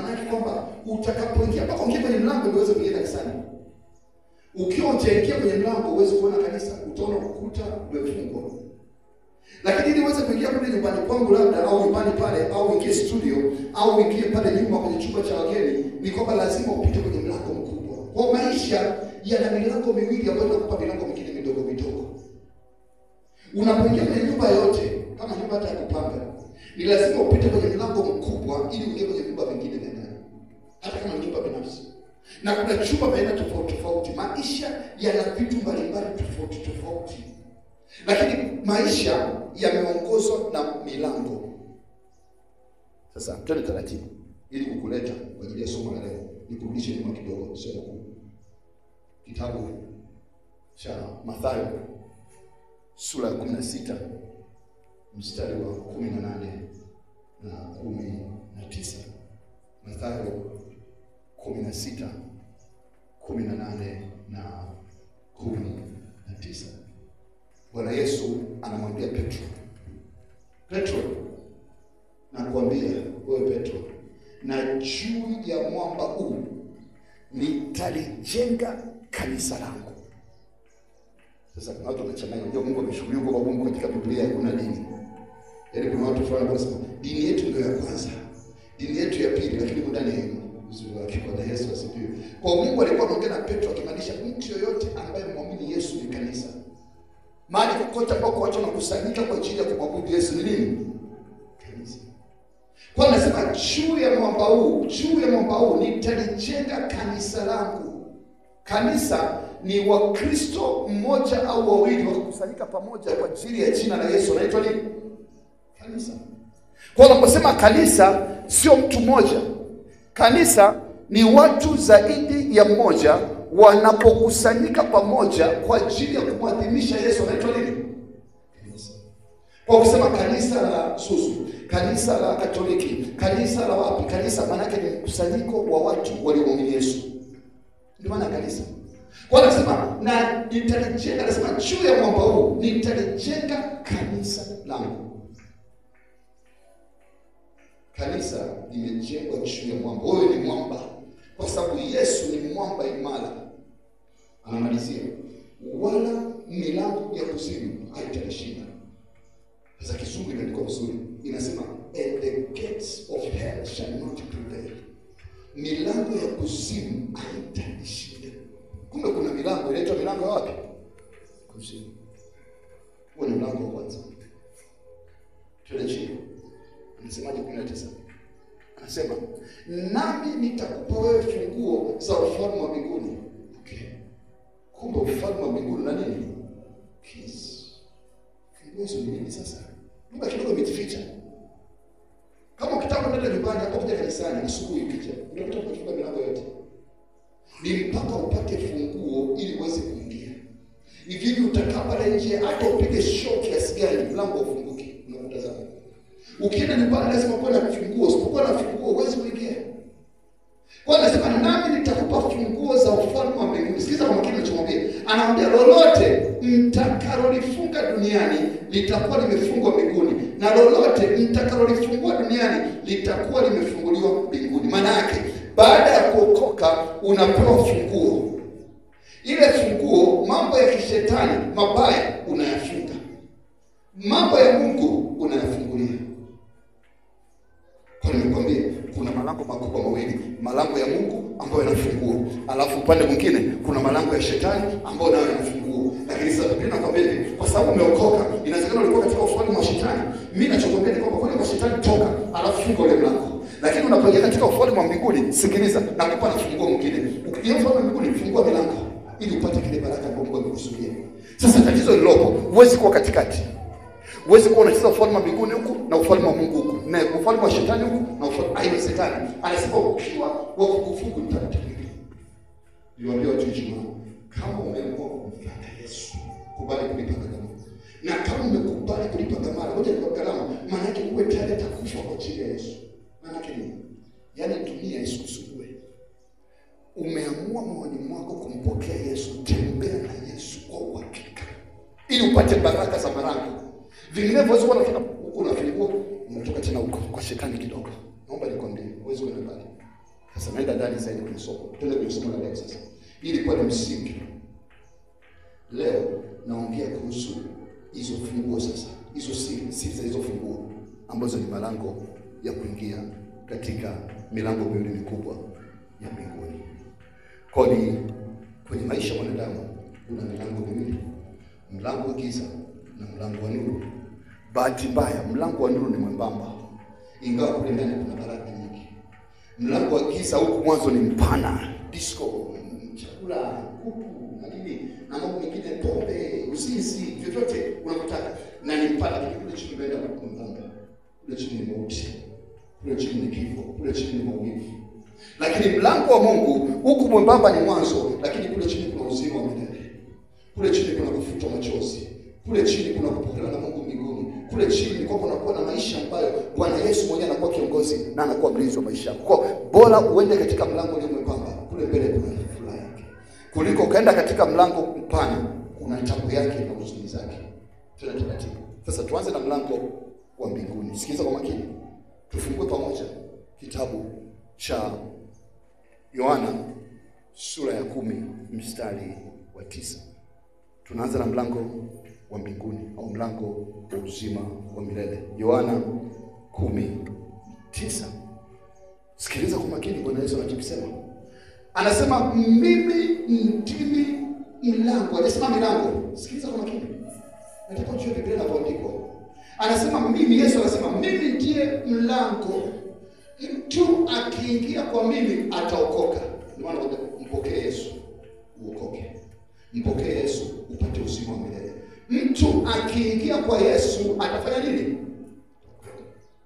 Maana yake kwamba utakapoingia mpaka uingie kwenye mlango ndio uweze kuingia kanisani. Ukiwa hujaingia kwenye mlango uweze kuona kanisa, utaona ukuta umefungwa. Lakini ili uweze kuingia kule nyumbani kwangu labda au nyumbani pale au ingie studio au ingie pale nyuma kwenye chumba cha wageni, ni kwamba lazima upite kwenye mlango mkubwa. Kwa maisha yana milango miwili ambayo inakupa milango mingine midogo midogo. Unapoingia kwenye nyumba yote, kama nyumba hata ya kupanga, ni lazima upite kwenye mlango mkubwa ili uingie kwenye nyumba nyingine ndani. Hata kama nyumba binafsi. Na kuna chumba baina tofauti tofauti. Maisha yana vitu mbalimbali tofauti tofauti. Lakini maisha yameongozwa na milango. Sasa twende taratibu ili kukuleta kwa ajili ya somo la leo. Nikurudishe nyuma kidogo somo kuu. Kitabu cha Mathayo sura ya 16 mstari wa 18 na 19. Mathayo 16 18 na 19. Bwana Yesu anamwambia Petro, Petro, nakwambia wewe Petro, na juu ya mwamba huu nitalijenga kanisa langu. Sasa kuna watu wanachanganya, unajua Mungu ameshuhudia kwa Mungu katika Biblia kuna dini. Yaani kuna watu fulani wanasema dini yetu ndio ya kwanza, dini yetu ya pili, lakini ndani ya uzuri wake kwa Yesu asifiwe. Kwa Mungu alikuwa anaongea na Petro akimaanisha mtu yoyote ambaye muamini Yesu ni kanisa. Mahali kokote ambako watu wanakusanyika kwa ajili ya kumwabudu Yesu ni nini? Kanisa. Kwa anasema juu ya mwamba huu nitalijenga kanisa langu. Kanisa ni Wakristo mmoja au wawili wakusanyika pamoja kwa ajili ya jina la Yesu. Naitwa nini? Kanisa. Kwa unaposema kanisa sio mtu mmoja. Kanisa ni watu zaidi ya mmoja wanapokusanyika pamoja kwa ajili ya kumwadhimisha Yesu. Naitwa nini? Kanisa. Kwa kusema kanisa la Susu, kanisa la Katoliki, kanisa la wapi? Kanisa maana yake ni mkusanyiko wa watu waliomwamini Yesu. Ndio maana kanisa. Kwa anasema na nitalijenga, anasema juu ya mwamba huu nitalijenga kanisa langu. Kanisa limejengwa juu ya mwamba. Wewe ni mwamba. Kwa sababu Yesu ni mwamba imara. Anamalizia, wala milango ya kuzimu haitalishinda. Sasa Kizungu imeandikwa vizuri. Inasema and the gates of hell shall not prevail. Milango ya kuzimu haitalishinda. Kumbe kuna milango inaitwa milango ya wapi? Kuzimu. Huo ni mlango wa kwanza. Twende chini. Anasemaje 19? Anasema nami nitakupa wewe funguo za ufalme wa mbinguni. Okay. Kumbe ufalme wa mbinguni na nini? Keys. Funguo hizo ni nini sasa? Mungu kidogo umejificha. Kama ukitaka kwenda nyumbani hapo kuja kanisani asubuhi ukija, unapata kufunga milango yote. Ni mpaka upate funguo ili uweze kuingia. Hivi utakaa pale nje hata upige shock kiasi gani mlango ufunguke, unakutazama. Ukienda nyumbani lazima uwe na funguo, usipokuwa na funguo huwezi kuingia. Kwa anasema nami nitakupa funguo za ufalme wa mbinguni. Sikiza kwa makini anachomwambia. Anaambia lolote mtakalolifunga duniani litakuwa limefungwa mbinguni, na lolote mtakalolifungua duniani litakuwa limefunguliwa mbinguni. Maana yake baada ya kuokoka unapewa funguo. Ile funguo mambo ya kishetani mabaya unayafunga. Mambo ya Mungu unayafungulia. Kwa nimekwambia kuna malango makubwa mawili, malango ya Mungu ambayo yanafungua, alafu upande mwingine kuna malango ya shetani ambayo nayo yanafungua. Lakini sasa Biblia inakwambia hivi, kwa sababu umeokoka, inawezekana ulikuwa katika ufalme wa shetani. Mimi ninachokwambia ni kwamba kwa shetani toka, alafu funga ule mlango. Lakini unapoingia katika ufalme wa mbinguni, sikiliza, nakupa na funguo mwingine. Ukiingia ufalme wa mbinguni, fungua milango ili upate kile baraka ambayo Mungu amekusudia. Sasa tatizo lilopo, huwezi kuwa katikati. Huwezi kuwa unacheza ufalme wa mbinguni huku na ufalme wa Mungu huku, na ufalme wa shetani huku na ufalme haiwezekani. Anasema ukiwa wa kufungu mtakatifu. Niwaambia watu Ijumaa, kama umeamua kumfuata Yesu, kubali kulipa gharama. Na kama umekubali kulipa gharama, ngoja nikwambie gharama, maana yake uwe tayari kufa kwa ajili ya Yesu. Maana yake nini? Yaani dunia isikusumbue. Umeamua moyoni mwako kumpokea Yesu, tembea na Yesu kwa uhakika ili upate baraka za baraka. Vinginevyo wewe unataka huko unafungua, unatoka tena huko kwa shetani kidogo. Naomba nikwambie, huwezi kwenda mbali. Sasa naenda ndani zaidi kwenye somo. Twende kwenye somo la leo sasa. Ili kwa msingi. Leo naongea kuhusu hizo funguo sasa. Hizo siri za hizo funguo ambazo ni malango ya kuingia katika milango miwili mikubwa ya mbinguni. Kwenye maisha ya mwanadamu kuna milango miwili. Mlango wa giza na mlango wa nuru. Bahati mbaya mlango wa nuru ni mwembamba, ingawa kule ndani kuna baraka nyingi. Mlango wa giza huku mwanzo ni mpana, disco, chakula, kuku, na nini, na mambo mengine, pombe, uzinzi, vyovyote unakutaka, na ni mpana. Kule chini mbele ya mwembamba, kule chini ni mauti, kule chini ni kifo, kule chini ni maumivu. Lakini mlango wa Mungu huku mwembamba ni mwanzo, lakini kule chini kuna uzima wa milele. Kule chini kuna kufuta machozi. Kule chini kuna kupokelewa na Mungu mbinguni. Kule chini kwa kunakuwa na maisha ambayo Bwana Yesu mwenyewe anakuwa kiongozi na anakuwa mlinzi wa maisha yako. Kwa bora uende katika mlango ule mwembamba, kule mbele kuna furaha yake, kuliko ukaenda katika mlango mpana, kuna tabu yake na huzuni zake. Tuna taratibu. Sasa tuanze na mlango wa mbinguni. Sikiliza kwa makini. Tufungue pamoja kitabu cha Yohana sura ya 10 mstari wa 9. Tunaanza na mlango wa mbinguni au mlango wa uzima wa milele. Yohana 10:9. Sikiliza kwa makini Bwana Yesu anachosema. Anasema mimi ndimi mlango. Anasema milango. Sikiliza kwa makini. Nataka ujue Biblia inapoandikwa. Anasema mimi, Yesu anasema mimi ndiye mlango. Mtu akiingia kwa mimi ataokoka. Ndio maana mpokee Yesu uokoke. Mpokee Yesu upate uzima wa milele. Mtu akiingia kwa Yesu atafanya nini?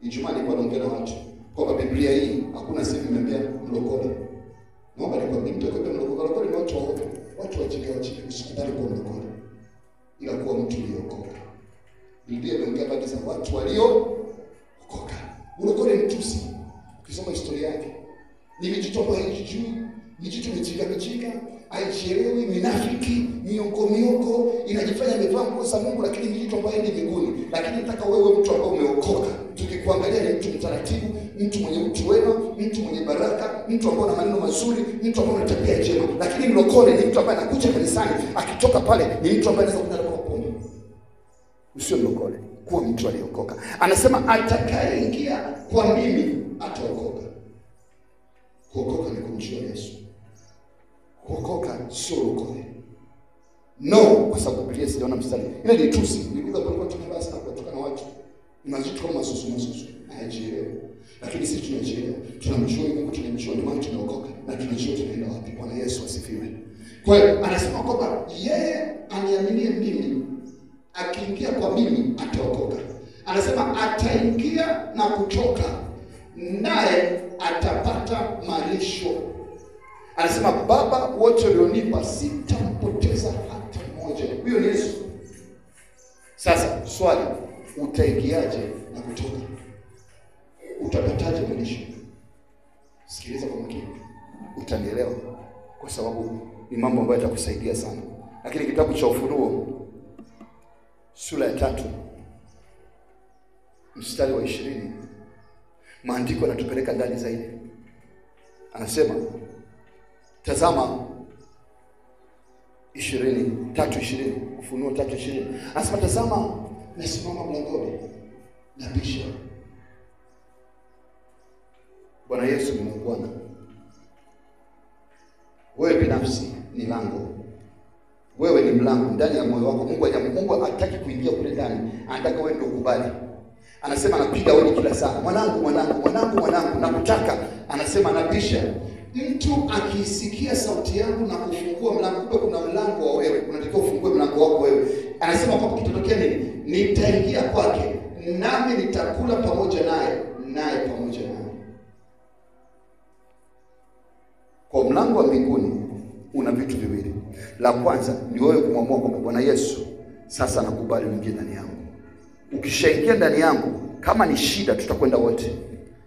Ijumaa nilikuwa naongea na watu kwa Biblia hii hakuna sehemu imeambia mlokole. Naomba nikwambie mtu akiwa mlokole ni watu waovu. Watu wajinga, usikubali kuwa mlokole. Ila kuwa mtu aliyeokoka. Biblia inaongea habari za watu waliookoka. Mlokole ni mtusi. Ukisoma historia yake ni mijitoa hii juu, mijitu mijinga, haijielewi, minafiki, mioko, inajifanya imevaa nguo za Mungu, lakini mijitu ambayo ni mbinguni. Lakini nataka wewe mtu ambaye umeokoka, tukikuangalia ni mtu mtaratibu, mtu mwenye utu wema, mtu mwenye baraka, mtu ambaye ana maneno mazuri, mtu ambaye ana tabia njema. Lakini mlokole ni mtu ambaye anakuja kanisani, akitoka pale ni mtu ambaye anaweza kunywa pombe. Usio mlokole, kuwa mtu aliyeokoka. Anasema atakayeingia kwa mimi ataokoka. Kuokoka ni kumjua Yesu. Kuokoka sio ukole. No, kwa sababu Biblia sijaona mstari. Ile ni tusi. Nilikuwa kwa tunabasa na kutoka na watu. Unazitu kama masusu. Haijielewi. Lakini sisi tunajielewa. Tunamjua Mungu, tunamjua ndio maana tunaokoka na tunajua tunaenda wapi. Bwana Yesu asifiwe. Kwa hiyo anasema kwamba yeye aniaminie mimi, akiingia kwa mimi ataokoka. Anasema ataingia na kutoka, naye atapata malisho. Anasema Baba wote walionipa sitampoteza hata mmoja. Huyo ni Yesu. Sasa swali, utaingiaje na kutoka? Utapataje malisho? Sikiliza kwa makini. Utanielewa kwa sababu ni mambo ambayo yatakusaidia sana. Lakini kitabu cha Ufunuo sura ya 3 mstari wa 20, maandiko yanatupeleka ndani zaidi. Anasema tazama 3:20, Ufunuo 3:20. Anasema tazama nasimama mlangoni nabisha. Bwana Yesu ni Bwana. Wewe binafsi ni lango. Wewe ni mlango ndani ya moyo wako. Mungu hataki kuingia kule ndani. Anataka wewe ndio ukubali. Anasema anapiga hodi kila saa. Mwanangu, nakutaka. Anasema nabisha. Mtu akisikia sauti yangu na kufungua mlango, kuna mlango wa wewe. Unatakiwa ufungue mlango wako wewe. Anasema kwamba kitatokea nini? Nitaingia kwake, nami nitakula pamoja naye pamoja naye. Kwa mlango wa mbinguni una vitu viwili. La kwanza ni wewe kumwamua kwamba Bwana Yesu, sasa nakubali uingie ndani yangu. Ukishaingia ndani yangu, kama ni shida tutakwenda wote.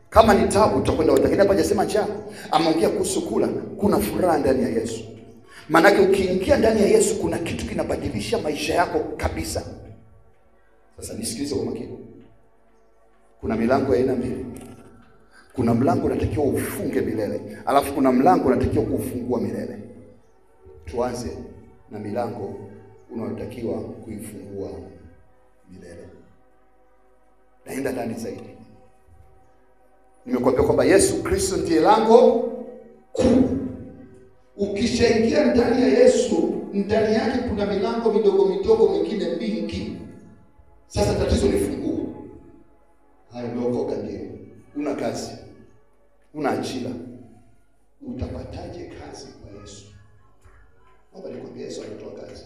Kama ni tabu tutakwenda wote. Lakini hapa hajasema njaa. Ameongea kuhusu kula. Kuna furaha ndani ya Yesu. Maana ukiingia ndani ya Yesu kuna kitu kinabadilisha maisha yako kabisa. Sasa nisikilize kwa makini. Kuna milango ya aina mbili. Kuna mlango unatakiwa ufunge milele, alafu kuna mlango unatakiwa kufungua milele. Tuanze na milango unayotakiwa kuifungua milele. Naenda ndani zaidi. Nimekuambia kwamba Yesu Kristo ndiye lango kuu. Ukishaingia ndani ya Yesu, ndani yake kuna milango midogo midogo mingine mingi. Sasa tatizo ni funguo. Hayo umeokoka ndio. Una kazi. Una ajira. Utapataje kazi kwa Yesu? Baba nikwambia Yesu anatoa kazi.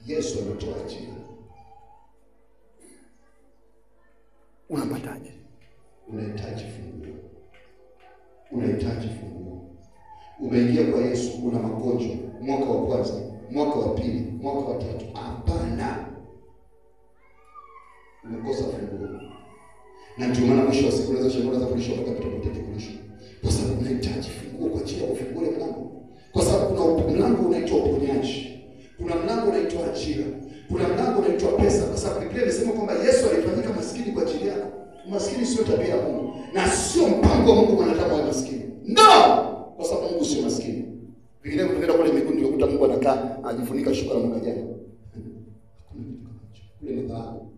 Yesu anatoa ajira. Unapataje? Unahitaji funguo. Unahitaji funguo. Umeingia kwa Yesu, una magonjwa, mwaka wa kwanza, mwaka wa pili, mwaka wa tatu. Hapana. Umekosa funguo. Na ndio maana mwisho wa siku unaweza shangaa za kulisha mpaka kutoka kulisha. Kwa sababu unahitaji funguo kwa ajili ya kufungua mlango. Kwa sababu kuna mlango unaitwa uponyaji. Kuna mlango unaitwa ajira. Kuna mlango unaitwa pesa. Kwa sababu Biblia inasema kwamba Yesu alifanyika maskini kwa ajili yako. Maskini sio tabia ya Mungu. Na sio mpango wa Mungu mwanadamu awe maskini. No! Kwa sababu Mungu sio maskini. Vingine tunaenda kule mbinguni ukuta Mungu anakaa anajifunika shuka la mwaka jana. Kule ni dhahabu.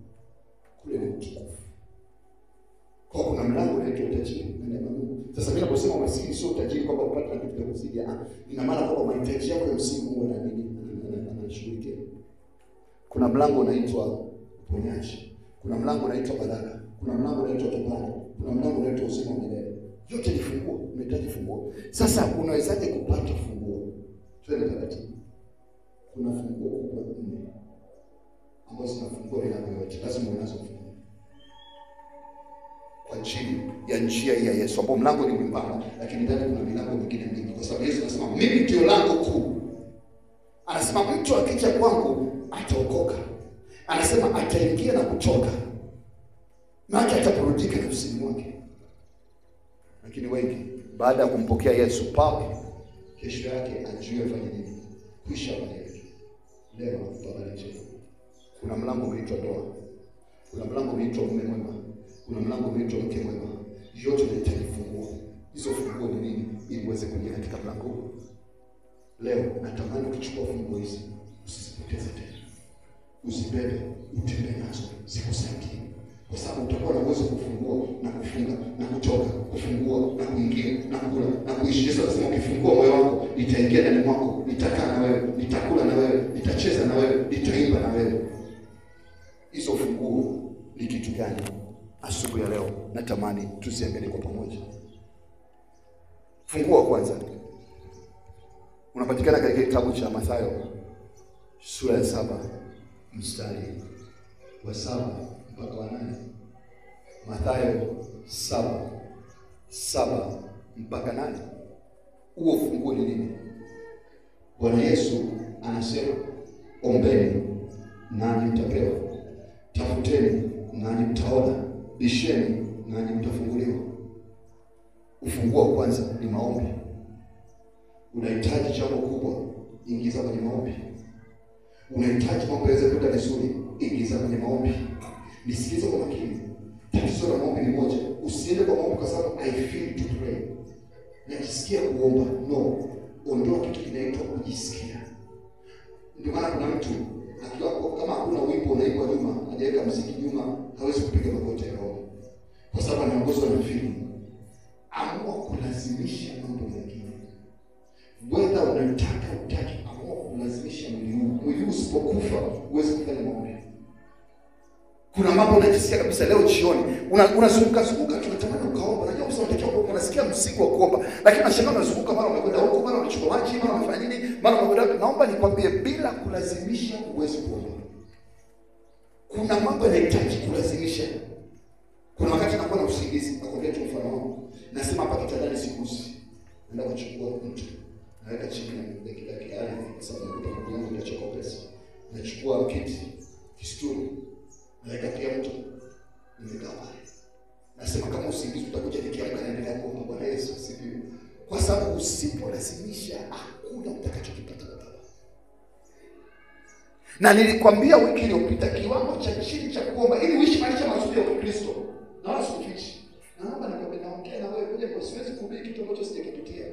Kule ni utukufu. Kwa kuna mlango unaitwa utajiri na neema ya Mungu. Sasa mimi naposema maskini sio utajiri kwamba upate kitu cha kusaidia. Ina maana kwamba mahitaji yako ya msingi Mungu anashughulikia. Kuna mlango unaitwa uponyaji. Kuna mlango unaitwa baraka. Kuna mlango unaitwa kibali. Kuna mlango unaitwa uzima wa milele. Yote ni funguo, unahitaji funguo. Sasa unawezaje kupata funguo? Twende taratibu. Kuna funguo kubwa nne ambazo zinafungua milango yote. Lazima unazo funguo. Kwa ajili ya njia hii ya Yesu, ambapo mlango ni mwembamba, lakini ndani kuna milango mingine mingi. Kwa sababu Yesu anasema mimi ndio lango kuu. Anasema mtu akija kwangu ataokoka. Anasema ataingia na kutoka. Maana ataburudika nafsini mwake. Lakini wengi baada ya kumpokea Yesu papo kesho yake ajue afanye nini. Kisha baadaye leo tutabadilisha. Kuna mlango unaitwa ndoa. Kuna mlango unaitwa mume mwema. Kuna mlango unaitwa mke mwema. Yote yanahitaji funguo. Hizo funguo ni nini? Ili uweze kuingia katika mlango huu. Leo natamani kuchukua funguo hizi. Usizipoteze tena. Usibebe, utembee nazo. Zikusaidie. Kwa sababu utakuwa na uwezo kufungua na kufunga na kutoka, kufungua na kuingia na kula na kuishi. Yesu anasema ukifungua moyo wako, nitaingia ndani mwako, nitakaa na wewe, nitakula na wewe, nitacheza na wewe, nitaimba na wewe. Hizo funguo ni kitu gani? Asubuhi ya leo natamani tuziangalie kwa pamoja. Funguo wa kwanza unapatikana katika kitabu cha Mathayo sura ya 7 mstari wa 7 mpaka wa 8. Mathayo 7 mpaka 8. Huo funguo ni nini? Bwana Yesu anasema ombeni nanyi mtapewa, tafuteni nanyi mtaona, bisheni nanyi mtafunguliwa. Ufunguo wa kwanza ni maombi. Unahitaji jambo kubwa, ingiza kwenye maombi. Unahitaji mambo yaweze kwenda vizuri, ingiza kwenye maombi. Nisikize kwa makini. Tatizo la maombi ni moja. Usiende kwa maombi kwa sababu I feel to pray. Najisikia kuomba. No. Ondoa kitu kinaitwa kujisikia. Ndio maana kuna mtu akiwa kama hakuna wimbo unaimba nyuma, hajaweka muziki nyuma, hawezi kupiga magoti ya maombi. Kwa sababu anaongozwa na feeling. Amua kulazimisha mambo mengine. Whether unataka utaki, amua kulazimisha mwili huu. Mwili usipokufa huwezi kufanya maombi. Kuna mambo unajisikia kabisa leo jioni, unazunguka tunatamani ukaomba. Unajua usao unatakiwa kuomba, unasikia msigo wa kuomba. Lakini unashangaa unazunguka, mara umekwenda huko, mara unachukua maji, mara unafanya nini, mara umekwenda. Naomba nikwambie bila kulazimisha huwezi kuomba. Kuna mambo yanahitaji kulazimisha. Kuna wakati nakuwa na usingizi, nakwambia tu mfano wangu. Nasema hapa kitandani sikusi. Naenda kuchukua mtu. Naweka chini ya kidaki ardhi kwa sababu nakuta kwa yangu inachoka pesa. Nachukua kiti, kisturi. Naweka pia mtu. Nimekaa pale. Nasema kama usingizi utakuja nikiamka naendelea kuomba. Bwana Yesu asifiwe. Kwa sababu usipolazimisha hakuna utakachokipata kwa Baba. Na nilikwambia wiki iliyopita kiwango cha chini cha kuomba ili uishi maisha mazuri ya Kristo. Na wala usifiche. Naomba nikwambie kuhubiri kitu ambacho sijakipitia.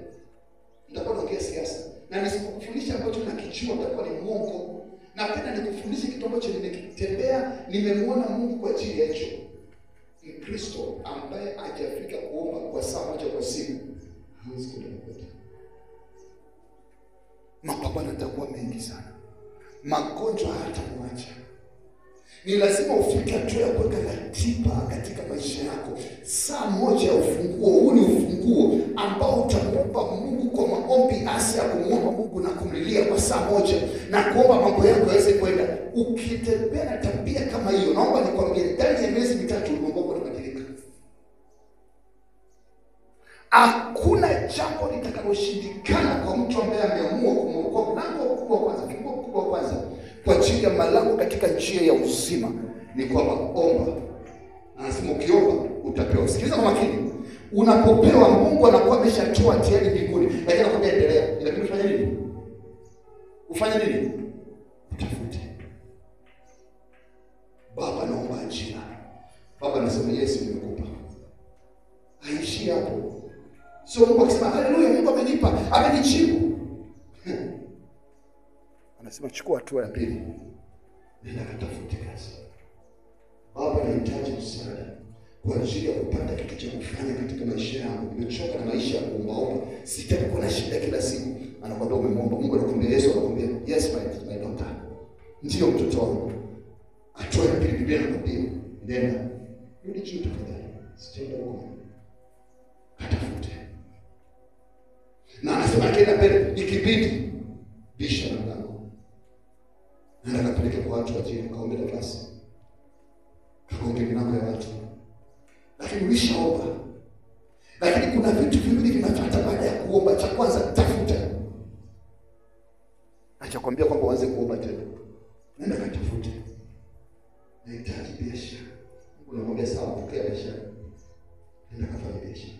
Nitakuwa naongea siasa. Na nisipokufundisha ambacho nakijua nitakuwa ni mwongo. Na tena nikufundishe kitu ambacho nimekitembea, nimemwona Mungu kwa ajili ya hicho. Mkristo ambaye hajafika kuomba kwa saa moja kwa siku hawezi kwenda kote. Mapambano yatakuwa mengi sana. Magonjwa hayatamwacha. Ni lazima ufike hatua ya kuweka ratiba katika maisha yako. Saa moja ya ufunguo. Huu ni ufunguo ambao utamwomba Mungu kwa maombi hasa ya kumwomba Mungu na kumlilia kwa saa moja na kuomba mambo yako yaweze kwenda. Ukitembea na tabia kama hiyo, naomba nikwambie ndani ya miezi mitatu mambo yako yanabadilika. Hakuna jambo litakaloshindikana kwa mtu ambaye ameamua kumwokoa mlango mkubwa kwanza, funguo kubwa kwanza kwa ajili ya malango katika njia ya uzima ni kwamba omba. Anasema ukiomba utapewa. Sikiliza kwa makini. Unapopewa Mungu anakuwa ameshatoa tayari mbinguni. Lakini anakuambia endelea. Inabidi ufanye nini? Ufanye nini? Utafute. Baba naomba ajira. Baba anasema Yesu nimekupa. Aishi hapo. Sio Mungu akisema haleluya Mungu amenipa, amenijibu. Anasema chukua hatua ya pili. Nenda katafute kazi. Baba nahitaji msaada kwa ajili ya kupata kitu cha kufanya katika maisha yangu. Nimechoka na maisha ya kuomba. Sitaki kuwa na shida kila siku. Anakuambia umemwomba. Mungu anakuambia Yesu anakuambia yes my daughter. Ndio mtoto wangu. Hatua ya pili Biblia inakwambia nenda. Rudi chini tafadhali. Sitaenda huko. Katafute. Na anasema tena mbele ikibidi bisha na mlango. Nenda kapeleke kwa watu wajini kaombe nafasi. Kaombe milango ya watu. Lakini ulishaomba. Lakini kuna vitu viwili vinafuata baada ya kuomba. Cha kwanza tafuta. Acha kwambia kwamba uanze kuomba tena. Nenda katafute. Nahitaji biashara. Unamwambia sawa pokea biashara. Nenda kafanya biashara.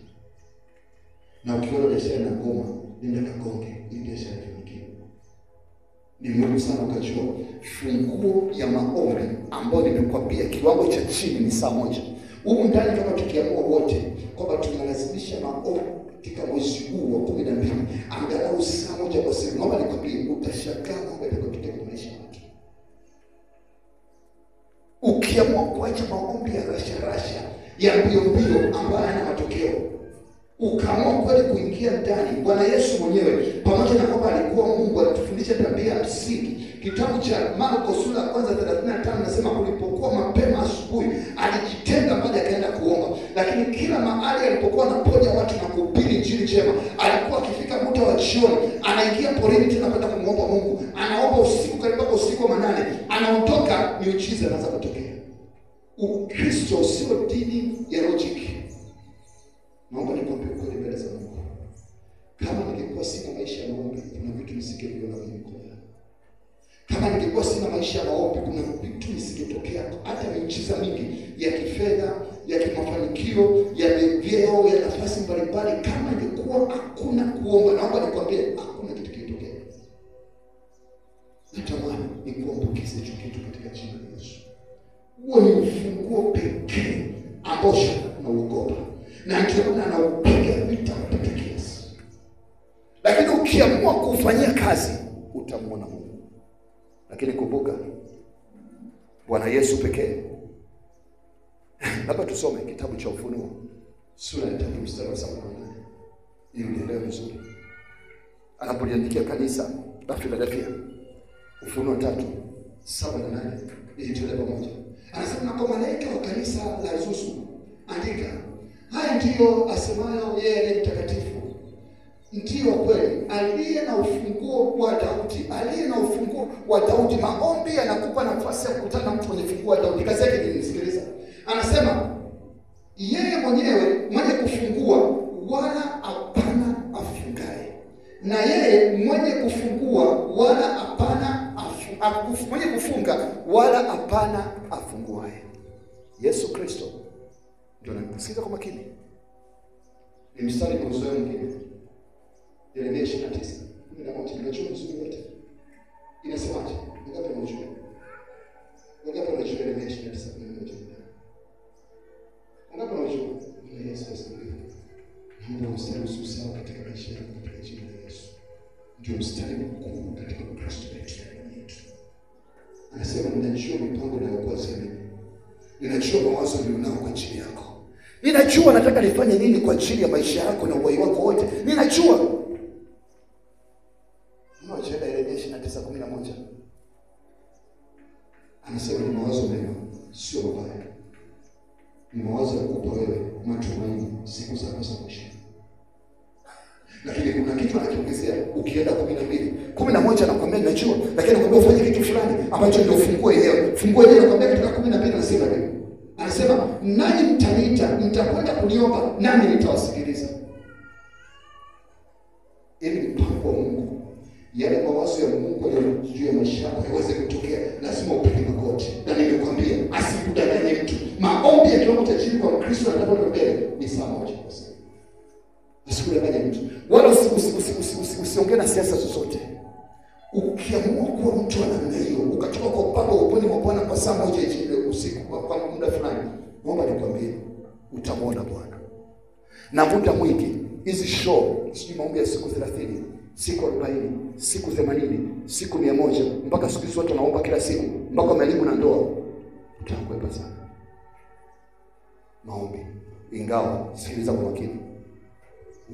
Na ukiona biashara na ngoma, nenda kagonge ili biashara ifanikiwe. Ni muhimu sana ukajua funguo ya maombi ambayo nimekwambia kiwango cha chini ni saa moja. Huko ndani kama tukiamua wote kwamba tunalazimisha maombi katika mwezi huu wa 12 angalau saa moja kwa siku. Naomba nikwambie utashangaa mambo yatakayotokea kwa maisha yako. Ukiamua kuacha maombi ya rasha ya mbio ambayo yana matokeo, ukaamua kweli kuingia ndani. Bwana Yesu mwenyewe pamoja na kwamba alikuwa Mungu alitufundisha tabia ya msingi. Kitabu cha Marko sura ya 1:35 nasema ulipokuwa mapema asubuhi alijitenga baada akaenda kuomba. Lakini kila mahali alipokuwa anaponya watu na kuhubiri injili njema, alikuwa akifika muda wa jioni anaingia porini tena kwenda kumwomba Mungu. Anaomba usiku karibu usiku wa manane. Anaondoka miujiza inaanza kutokea. Ukristo sio dini ya logic. Naomba nikwambie ukweli mbele za Mungu. Kama ningekuwa sina maisha ya maombi, kuna vitu nisingeviona kwenye mikono yangu. Kama ningekuwa sina maisha ya maombi, kuna vitu nisingetokea. Hata miujiza mingi ya kifedha, ya kimafanikio, ya vyeo, ya nafasi mbalimbali, kama ningekuwa hakuna kuomba, naomba nikwambie hakuna kitu kingetokea. Natamani nikuambukize hicho kitu katika jina la Yesu. Huo ni ufunguo pekee ambao unauogopa. Na ndio maana anaupiga vita mpaka kiasi. Lakini ukiamua kufanyia kazi utamwona Mungu. Lakini kumbuka Bwana Yesu pekee. Hapa tusome kitabu cha Ufunuo sura ya 3 mstari wa 7 ili uelewe vizuri. Anapoliandikia kanisa la Philadelphia. Ufunuo 3:7-8 ili tuelewe pamoja. Anasema kwa malaika wa kanisa la Efeso andika, haya ndiyo asemayo yeye aliye mtakatifu, ndiyo kweli, aliye na ufunguo wa Daudi. Aliye na ufunguo wa Daudi. Maombi yanakupa nafasi ya kukutana na mtu mwenye ufunguo wa Daudi. Kazi yake ni sikiliza. Anasema yeye mwenyewe mwenye kufungua wala hapana afungaye. Na yeye mwenye kufungua wala hapana mwenye kufunga wala hapana afunguaye. Yesu Kristo ndio anasikiza kwa makini. Ni mstari kwa uzoea mwingine. Yeremia 29:11 ninajua vizuri wote. Inasemaje? Ngapi unajua? Ngapi unajua Yeremia 29:11? Ngapi unajua? Yesu asifiwe. Mungu mstari usio katika maisha yako katika jina la Yesu. Ndio mstari mkuu katika Kristo wetu. Anasema ninajua mipango na ukoa sema. Ninajua mawazo nilionao kwa ajili yako. Ninajua nataka nifanye nini kwa ajili ya maisha yako na uhai wako wote. Ninajua. Mmoja Yeremia 29:11. Anasema ni mawazo mema, sio mabaya. Ni mawazo ya kukupa wewe matumaini siku zako za mwisho. Lakini kuna kitu anakiongezea ukienda 12. 11 anakuambia ninajua, lakini anakuambia ufanye kitu fulani ambacho ndio funguo yenyewe. Funguo yenyewe anakuambia katika 12 anasema hivi. Anasema nani mtaniita, mtakwenda kuniomba nami nitawasikiliza. Ili mpango wa Mungu, yale mawazo ya Mungu juu ya maisha yako yaweze kutokea, lazima upige magoti. Na nimekwambia asikudanganye mtu. Maombi ya kiwango cha chini kwa Kristo anapokuambia ni saa moja kwa siku. Asikudanganye mtu. Wala usiongee na siasa zozote. Ukiamua kuwa mtu wa namna hiyo, ukatoka kwa upande wa uponi mwa Bwana kwa saa moja ile usiku kwa muda fulani, naomba nikwambie utamwona Bwana. Na muda mwingi hizi show, sijui maombi ya siku 30, siku 40, siku 80, siku 100, mpaka siku zote tunaomba kila siku, mpaka elimu na ndoa, utakwepa sana. Maombi. Ingawa, sikiliza kwa makini.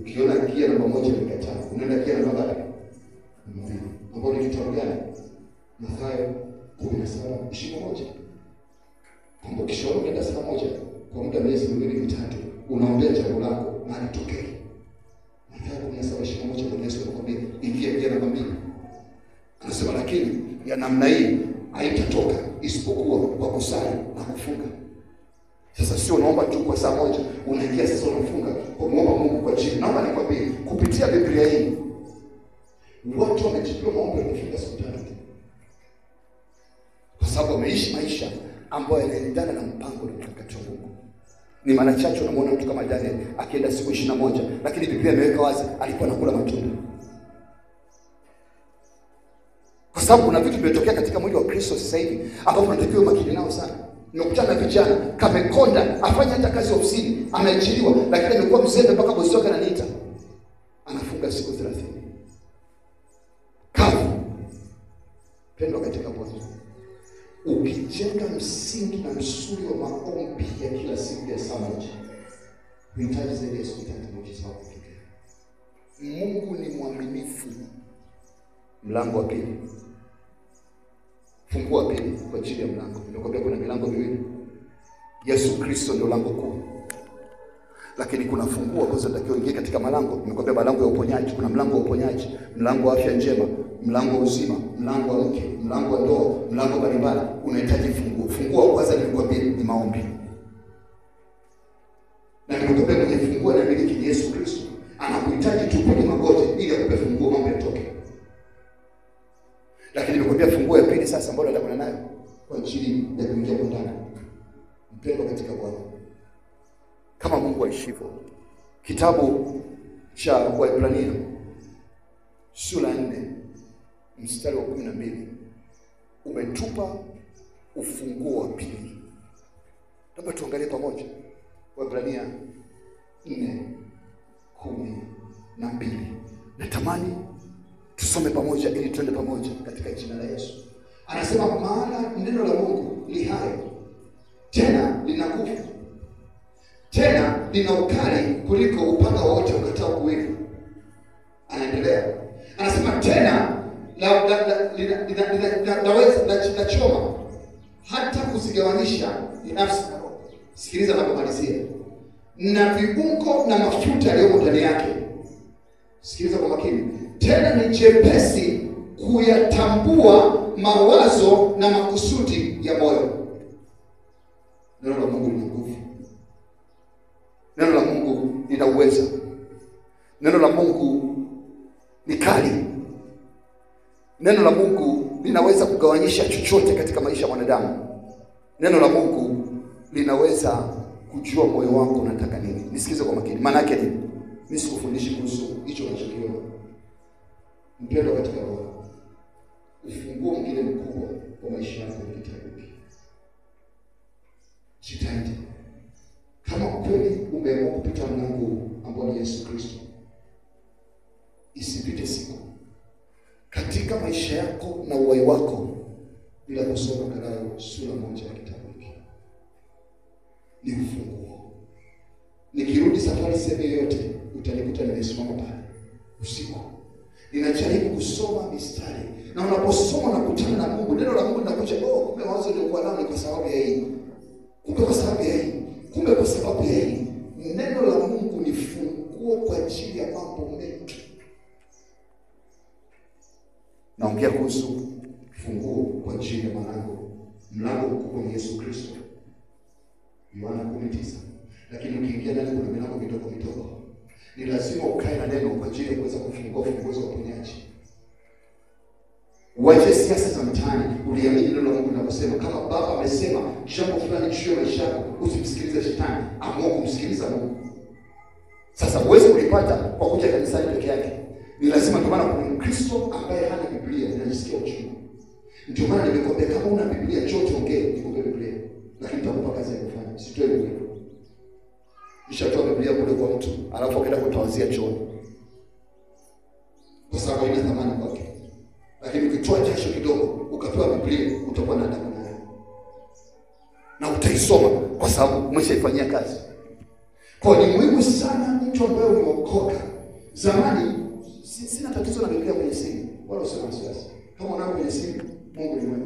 Ukiona gia namba 1 imekataa, unaenda gia namba ngapi? Mbili. Ambao ni kitabu gani? Mathayo 17:21. Kumbe ukishauri unaenda saa moja kwa muda miezi 2-3, unaombea jambo lako na litokee. Mathayo 17:21 kwa Yesu anakuambia ingia gia namba 2. Anasema lakini ya namna hii haitatoka isipokuwa kwa kusali na kufunga. Sasa sio unaomba tu kwa saa moja, unaingia sasa unafunga kwa muomba Mungu kwa jina. Naomba nikwambie kupitia Biblia hii watu wamechukua maombi kufika siku 3. Kwa sababu wameishi maisha ambayo yanaendana na mpango na mkakati wa Mungu. Ni mara chache unamwona mtu kama Daniel akienda siku 21, lakini Biblia imeweka wazi alikuwa anakula matunda. Kwa sababu kuna vitu vimetokea katika mwili wa Kristo sasa hivi ambapo tunatakiwa makini nao sana. Nimekutana na vijana kamekonda, afanye hata kazi ofisini, ameajiriwa, lakini amekuwa mzembe mpaka bosi wake ananiita. Anafunga siku 30. Kavu. Pendwa katika Bwana. Ukijenga msingi na msuri wa maombi ya kila siku ya saa moja, unahitaji zaidi ya siku 3 muujiza wako kutokea. Mungu ni mwaminifu. Mlango wa pili. Funguo wa pili kwa ajili ya mlango. Nimekwambia kuna milango miwili. Yesu Kristo ndio lango kuu. Lakini kuna funguo ambazo zinatakiwa ingie katika malango. Nimekwambia malango ya uponyaji, kuna mlango wa uponyaji, mlango wa afya njema, mlango wa uzima, mlango wa mke, mlango wa ndoa, mlango mbalimbali. Unahitaji funguo. Funguo wa kwanza nilikwambia ni maombi. Na nimekwambia mwenye funguo na miliki ni Yesu Kristo. Anakuhitaji tu upige magoti ili akupe funguo mambo yatoke. Lakini nimekwambia funguo ya pili sasa ambayo nataka nayo kwa ajili ya kuingia kwa ndani. Mpendwa katika Bwana. Kama Mungu aishivyo. Kitabu cha Waebrania sura 4 mstari wa 12 umetupa ufunguo wa pili. Labda tuangalie pamoja. Waebrania 4:12. Natamani tusome pamoja ili tuende pamoja katika jina la Yesu. Anasema maana neno la Mungu li hai, tena lina nguvu, tena lina ukali kuliko upanga wote ukatao kuwili. Anaendelea. Anasema tena la choma hata kuzigawanisha nafsi na roho. Sikiliza napomalizia. Na viungo na mafuta yaliyo ndani yake. Sikiliza kwa makini. Tena ni chepesi kuyatambua mawazo na makusudi ya moyo. Neno la Mungu lina nguvu. Neno la Mungu lina uwezo. Neno la Mungu ni kali. Neno la Mungu linaweza kugawanyisha chochote katika maisha ya mwanadamu. Neno la Mungu linaweza kujua moyo wako unataka nini. Nisikize kwa makini. Maana yake ni mimi sikufundishi kuhusu hicho unachokiona. Mpendwa katika Bwana. Ufunguo mwingine mkubwa wa maisha yako ni kitabu. Jitahidi. Kama kweli umeamua kupita mlango ambao Yesu Yesu Kristo. Isipite siku katika maisha yako na uhai wako bila kusoma angalau sura moja ya kitabu hiki. Ni ufunguo. Nikirudi safari sehemu yoyote utanikuta nimesimama pale usiku, ninajaribu kusoma mistari, na unaposoma na kukutana na Mungu, neno la Mungu linakuja, kumbe wazo lilikuwa nao ni kwa sababu ya hii, kumbe kwa sababu ya hii, kumbe kwa sababu ya hii. Neno la Mungu ni funguo kwa ajili ya mambo mengi. Naongea kuhusu funguo kwa ajili ya mlango mkubwa ni Yesu Kristo, Yohana 19. Lakini ukiingia ndani kuna milango midogo midogo. Ni lazima ukae na neno kwa ajili ya kuweza kufungua funguo za uponyaji. Uache siasa za mtaani, uliamini neno la Mungu linalosema. Kama Baba amesema jambo fulani juu ya maisha yako, usimsikilize shetani, amua kumsikiliza Mungu. Sasa huwezi kulipata kwa kuja kanisani peke yake. Ni lazima, kwa maana kuna Mkristo ambaye hana Biblia anajisikia uchungu. Ndio maana nimekwambia kama una Biblia njoo tuongee, nikupe Biblia. Lakini nitakupa kazi ya kufanya. Sitoe Biblia. Nishatoa Biblia kule kwa mtu, alafu akaenda kutawazia chooni. Kwa sababu ina thamani kwake. Lakini ukitoa jasho kidogo, ukapewa Biblia, utakuwa na adabu nayo. Na utaisoma kwa sababu umeshaifanyia kazi. Kwa ni muhimu sana mtu ambaye umeokoka. Zamani sina tatizo na Biblia kwenye simu, wala useme wasiwasi. Kama unao kwenye simu, Mungu ni mwema.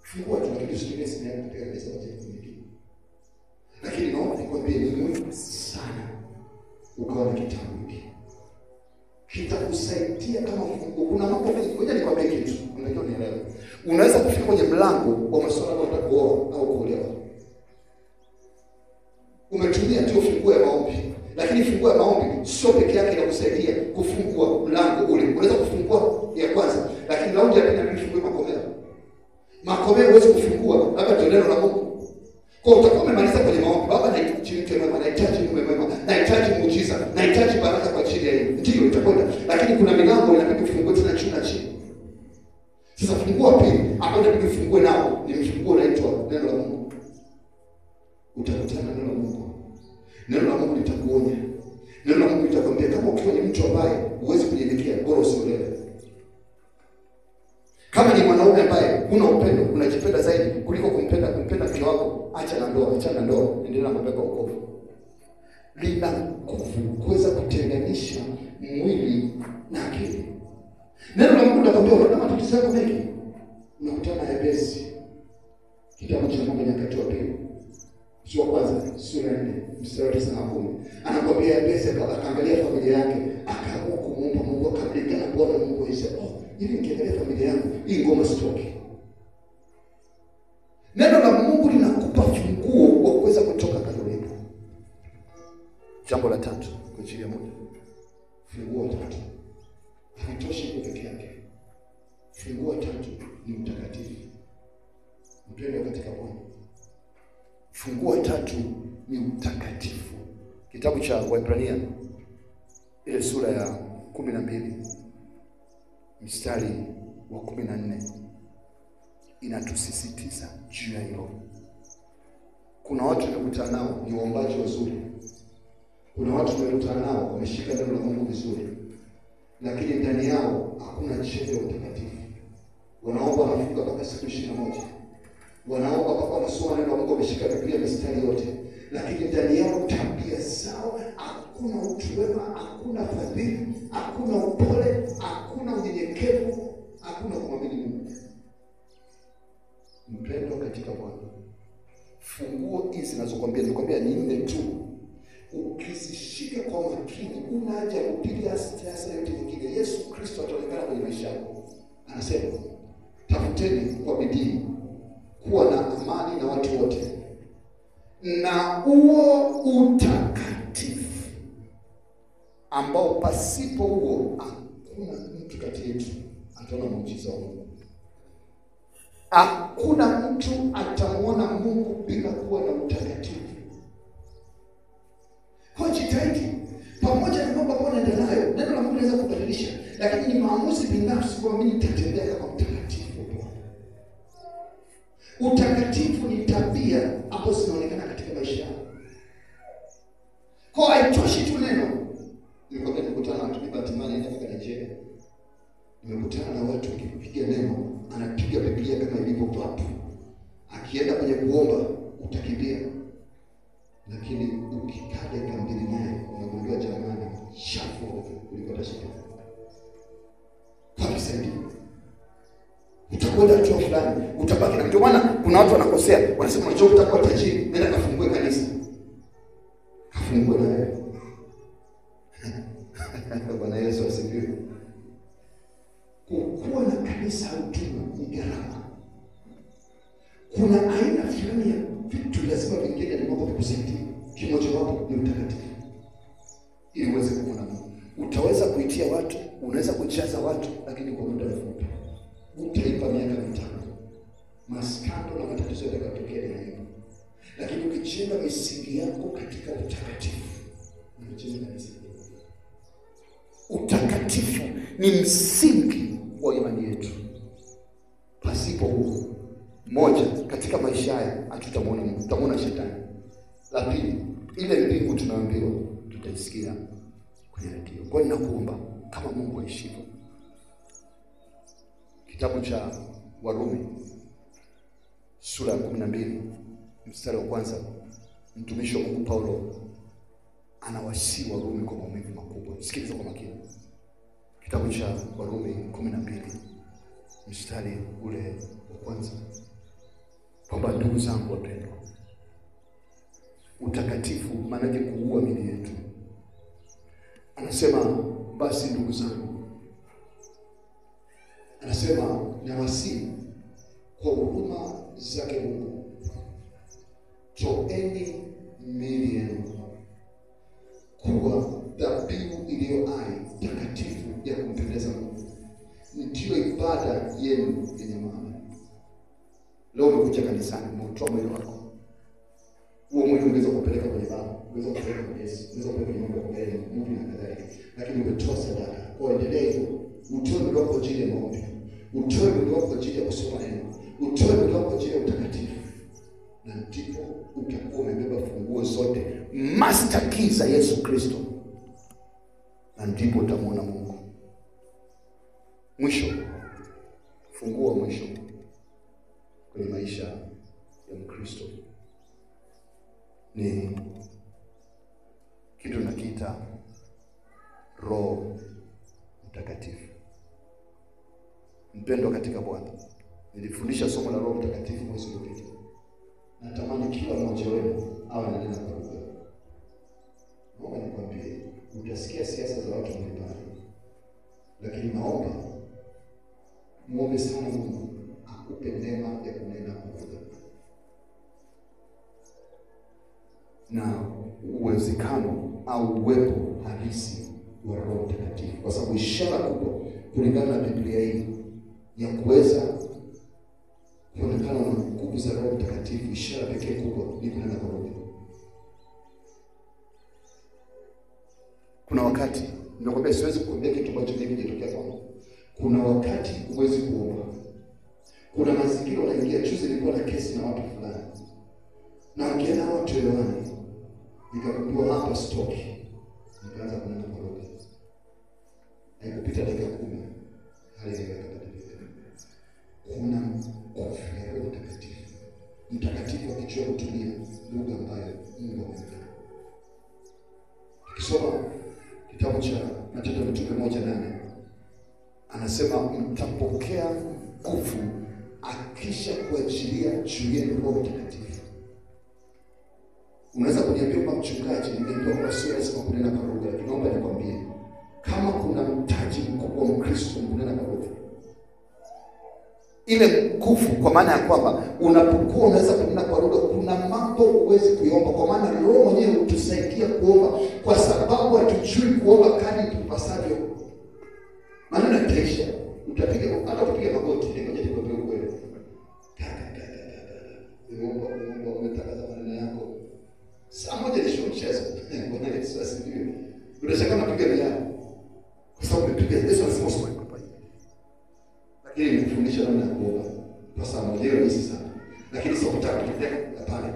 Fungua tu kitu kingine simu yako katika meza ya nyingine. Lakini naomba nikwambie ni muhimu sana ukawa na kitabu hiki. Kitakusaidia kama funguo. Kuna mambo mengi, ngoja nikwambie kitu, unajua nielewe. Unaweza kufika kwenye mlango wa masuala ya kuoa au kuolewa. Umetumia tu funguo ya maombi. Lakini funguo ya maombi sio peke yake inakusaidia kufungua mlango ule. Unaweza kufungua ya kwanza, lakini raundi ya pili inabidi ufungue makomeo. Makomeo huwezi kufungua labda ndio neno la Mungu. Kwa utakuwa umemaliza kwenye maombi, Baba nahitaji mke mwema, nahitaji mume mwema, nahitaji muujiza, nahitaji baraka kwa ajili ya hili. Ndio itakwenda. Lakini kuna milango inabidi ufungue tena chini na chini. Sasa funguo ya pili ambayo inabidi ufungue nao ni mfunguo unaitwa neno la Mungu. Utakutana na neno la Mungu. Neno la Mungu litakuonya. Neno la Mungu litakwambia kama ukiwa ni mtu ambaye huwezi kunyenyekea, bora usiolewe. Kama ni mwanaume ambaye huna upendo, unajipenda zaidi kuliko kumpenda mke wako, acha na ndoa, endelea na mambo ya wokovu. Lina nguvu kuweza kutenganisha mwili na akili. Neno la Mungu linakwambia una matatizo yako mengi. Unakutana na Yabesi. Kitabu cha Mambo ya Nyakati wa Pili. Sura kwanza, sura 4, mstari wa 9 na 10. Anakwambia Yabesi akaangalia familia yake, akaamua kumuomba Mungu, akamlingana Bwana Mungu wa Israeli. Hivi nikiangalia familia yangu, hii ngoma sitoki. Neno la Mungu linakupa funguo wa kuweza kutoka karibu. Jambo la tatu kwa ajili ya muda. Funguo tatu. Haitoshi peke yake. Funguo tatu ni mtakatifu. Mpendwa katika Bwana. Funguo tatu ni utakatifu. Kitabu cha Waebrania ile sura ya 12 mstari wa 14 inatusisitiza juu ya hilo. Kuna watu tunakutana nao ni waombaji wazuri. Kuna watu tunakutana nao wameshika neno la Mungu vizuri, lakini ndani yao hakuna chembe ya utakatifu. Wanaomba wanafunga mpaka siku 21. Wanaomba mpaka wanasoma neno la Mungu, wameshika Biblia mistari yote, lakini ndani yao tabia zao hakuna utu wema, hakuna fadhili, hakuna upole, hakuna unyenyekevu, hakuna kumwamini Mungu. Mpendwa katika Bwana, funguo hizi ninazokuambia ni 4 tu. Ukizishika kwa makini, una haja ya kupiga siasa yote nyingine. Yesu Kristo ataonekana kwenye maisha yako. Anasema, tafuteni kwa bidii kuwa na amani na watu wote, na huo utakatifu ambao pasipo huo hakuna mtu kati yetu ataona muujiza wa Mungu. Hakuna mtu atamuona Mungu bila kuwa na utakatifu. Kwa jitahidi pamoja na mambo ambayo unaenda nayo, neno la Mungu linaweza kubadilisha, lakini ni maamuzi binafsi kwa mimi nitatembea kama mtakatifu. Utakatifu ni tabia ambazo zinaonekana katika maisha yako. Kwa haitoshi tu neno, Nimekutana na watu wakipiga neno, anapiga Biblia kama ilivyo papo. Akienda kwenye kuomba utakimbia. Lakini ukikaa dakika 2 naye unagundua jamani shafu kuliko shida. Kabisa hivi. Utakwenda hatua fulani, utabaki. Na ndio maana kuna watu wanakosea, wanasema unajua utakuwa tajiri, nenda kafungue kanisa. Kafungue na wewe. Bwana Yesu asifiwe. Kuwa na kanisa utume ni gharama. Kuna aina fulani ya vitu lazima vingine ni mambo vikusaidia. Kimoja wapo ni utakatifu. Ili uweze kuona Mungu. Utaweza kuitia watu, unaweza kujaza watu, lakini kwa muda mfupi. Utaipa miaka 5. Maskando na matatizo yatakayotokea ni hayo. Lakini ukijenga misingi yako katika utakatifu, unajenga misingi. Utakatifu ni msingi wa imani yetu. Pasipo huo, moja, katika maisha haya hatutamwona Mungu, tutamwona shetani. La pili, ile mbingu tunaambiwa tutaisikia kwenye redio. Kwa nini nakuomba kama Mungu aishivyo? Kitabu cha Warumi sura ya 12 mstari wa 1, mtumishi wa Mungu Paulo anawasihi Warumi kwa maumivu makubwa. Sikiliza kwa makini. Kitabu cha Warumi 12 mstari ule wa 1, kwamba ndugu zangu wapendwa, utakatifu maana yake kuua mili yetu. Anasema basi ndugu zangu, anasema nawasihi kwa huruma zake Mungu, toeni miili yenu kuwa dhabihu iliyo hai, takatifu, ya kumpendeza Mungu, ndiyo ibada yenu yenye maana. Leo umekuja kanisani, umetoa mwili wako. Huo mwili ungeweza kupeleka kwenye baba, ungeweza kupeleka kwenye Yesu, ungeweza kupeleka kwenye mambo ya Mungu na kadhalika. Lakini umetoa sadaka. Kwa endelea hivyo. Utoe mwili wako kwa ajili ya maombi. Utoe mwili wako kwa ajili ya kusoma neno. Utoe mwili wako kwa ajili ya utakatifu. Na ndipo utakuwa umebeba funguo zote, master keys za Yesu Kristo. Na ndipo utamwona Mungu. Mwisho, funguo wa mwisho kwenye maisha ya Mkristo ni kitu nakiita Roho Mtakatifu. Mpendwa katika Bwana, nilifundisha somo la Roho Mtakatifu mwezi uliopita. Natamani kila mmoja wenu awe na neno kwa lugha. Naomba nikwambie, utasikia siasa za watu mbalimbali, lakini naomba muombe sana Mungu akupe neema ya kunena kwa lugha. Na uwezekano au uwepo halisi wa Roho Mtakatifu, kwa sababu ishara kubwa kulingana na Biblia hii ya kuweza kuonekana na nguvu za Roho Mtakatifu, ishara pekee kubwa ni kunena kwa lugha. Kuna wakati ninakwambia, siwezi kukuambia kitu ambacho mimi kinatokea kwangu. Kuna wakati huwezi kuomba. Kuna mazingira unaingia. Juzi nilikuwa na kesi na watu fulani, na ukienda watu hewani, nikaambiwa hapa stop. Nikaanza kunena kwa lugha. Haikupita dakika 10 hali ikabadilika. Kuna nguvu ya Roho Mtakatifu. Mtakatifu akijua kutumia lugha ambayo Mungu amempa. Kisoma kitabu cha Matendo ya Mitume 1:8, anasema mtapokea nguvu akisha kuachilia juu yenu Roho Mtakatifu. Unaweza kuniambia kama mchungaji, nimeambiwa kwa sura sema kunena kwa lugha, lakini naomba nikwambie, kama kuna mtaji mkubwa wa Mkristo kunena kwa lugha, ile nguvu, kwa maana ya kwamba unapokuwa unaweza kunena kwa lugha, kuna mambo huwezi kuomba, kwa maana Roho mwenyewe hutusaidia kuomba, kwa sababu hatujui kuomba kadri tupasavyo. Maana nitaisha, utapiga hata ukipiga magoti, ngoja nikwambie ukweli. Mungu umetangaza maneno yako. Saa moja ni mchezo. Bwana Yesu asifiwe. Unashaka napiga bila. Kwa sababu umepiga Yesu anasema usome hapa. Lakini nilifundisha namna ya kuomba. Kwa sababu moja ni rahisi sana. Lakini sio kutaka kupiga pale.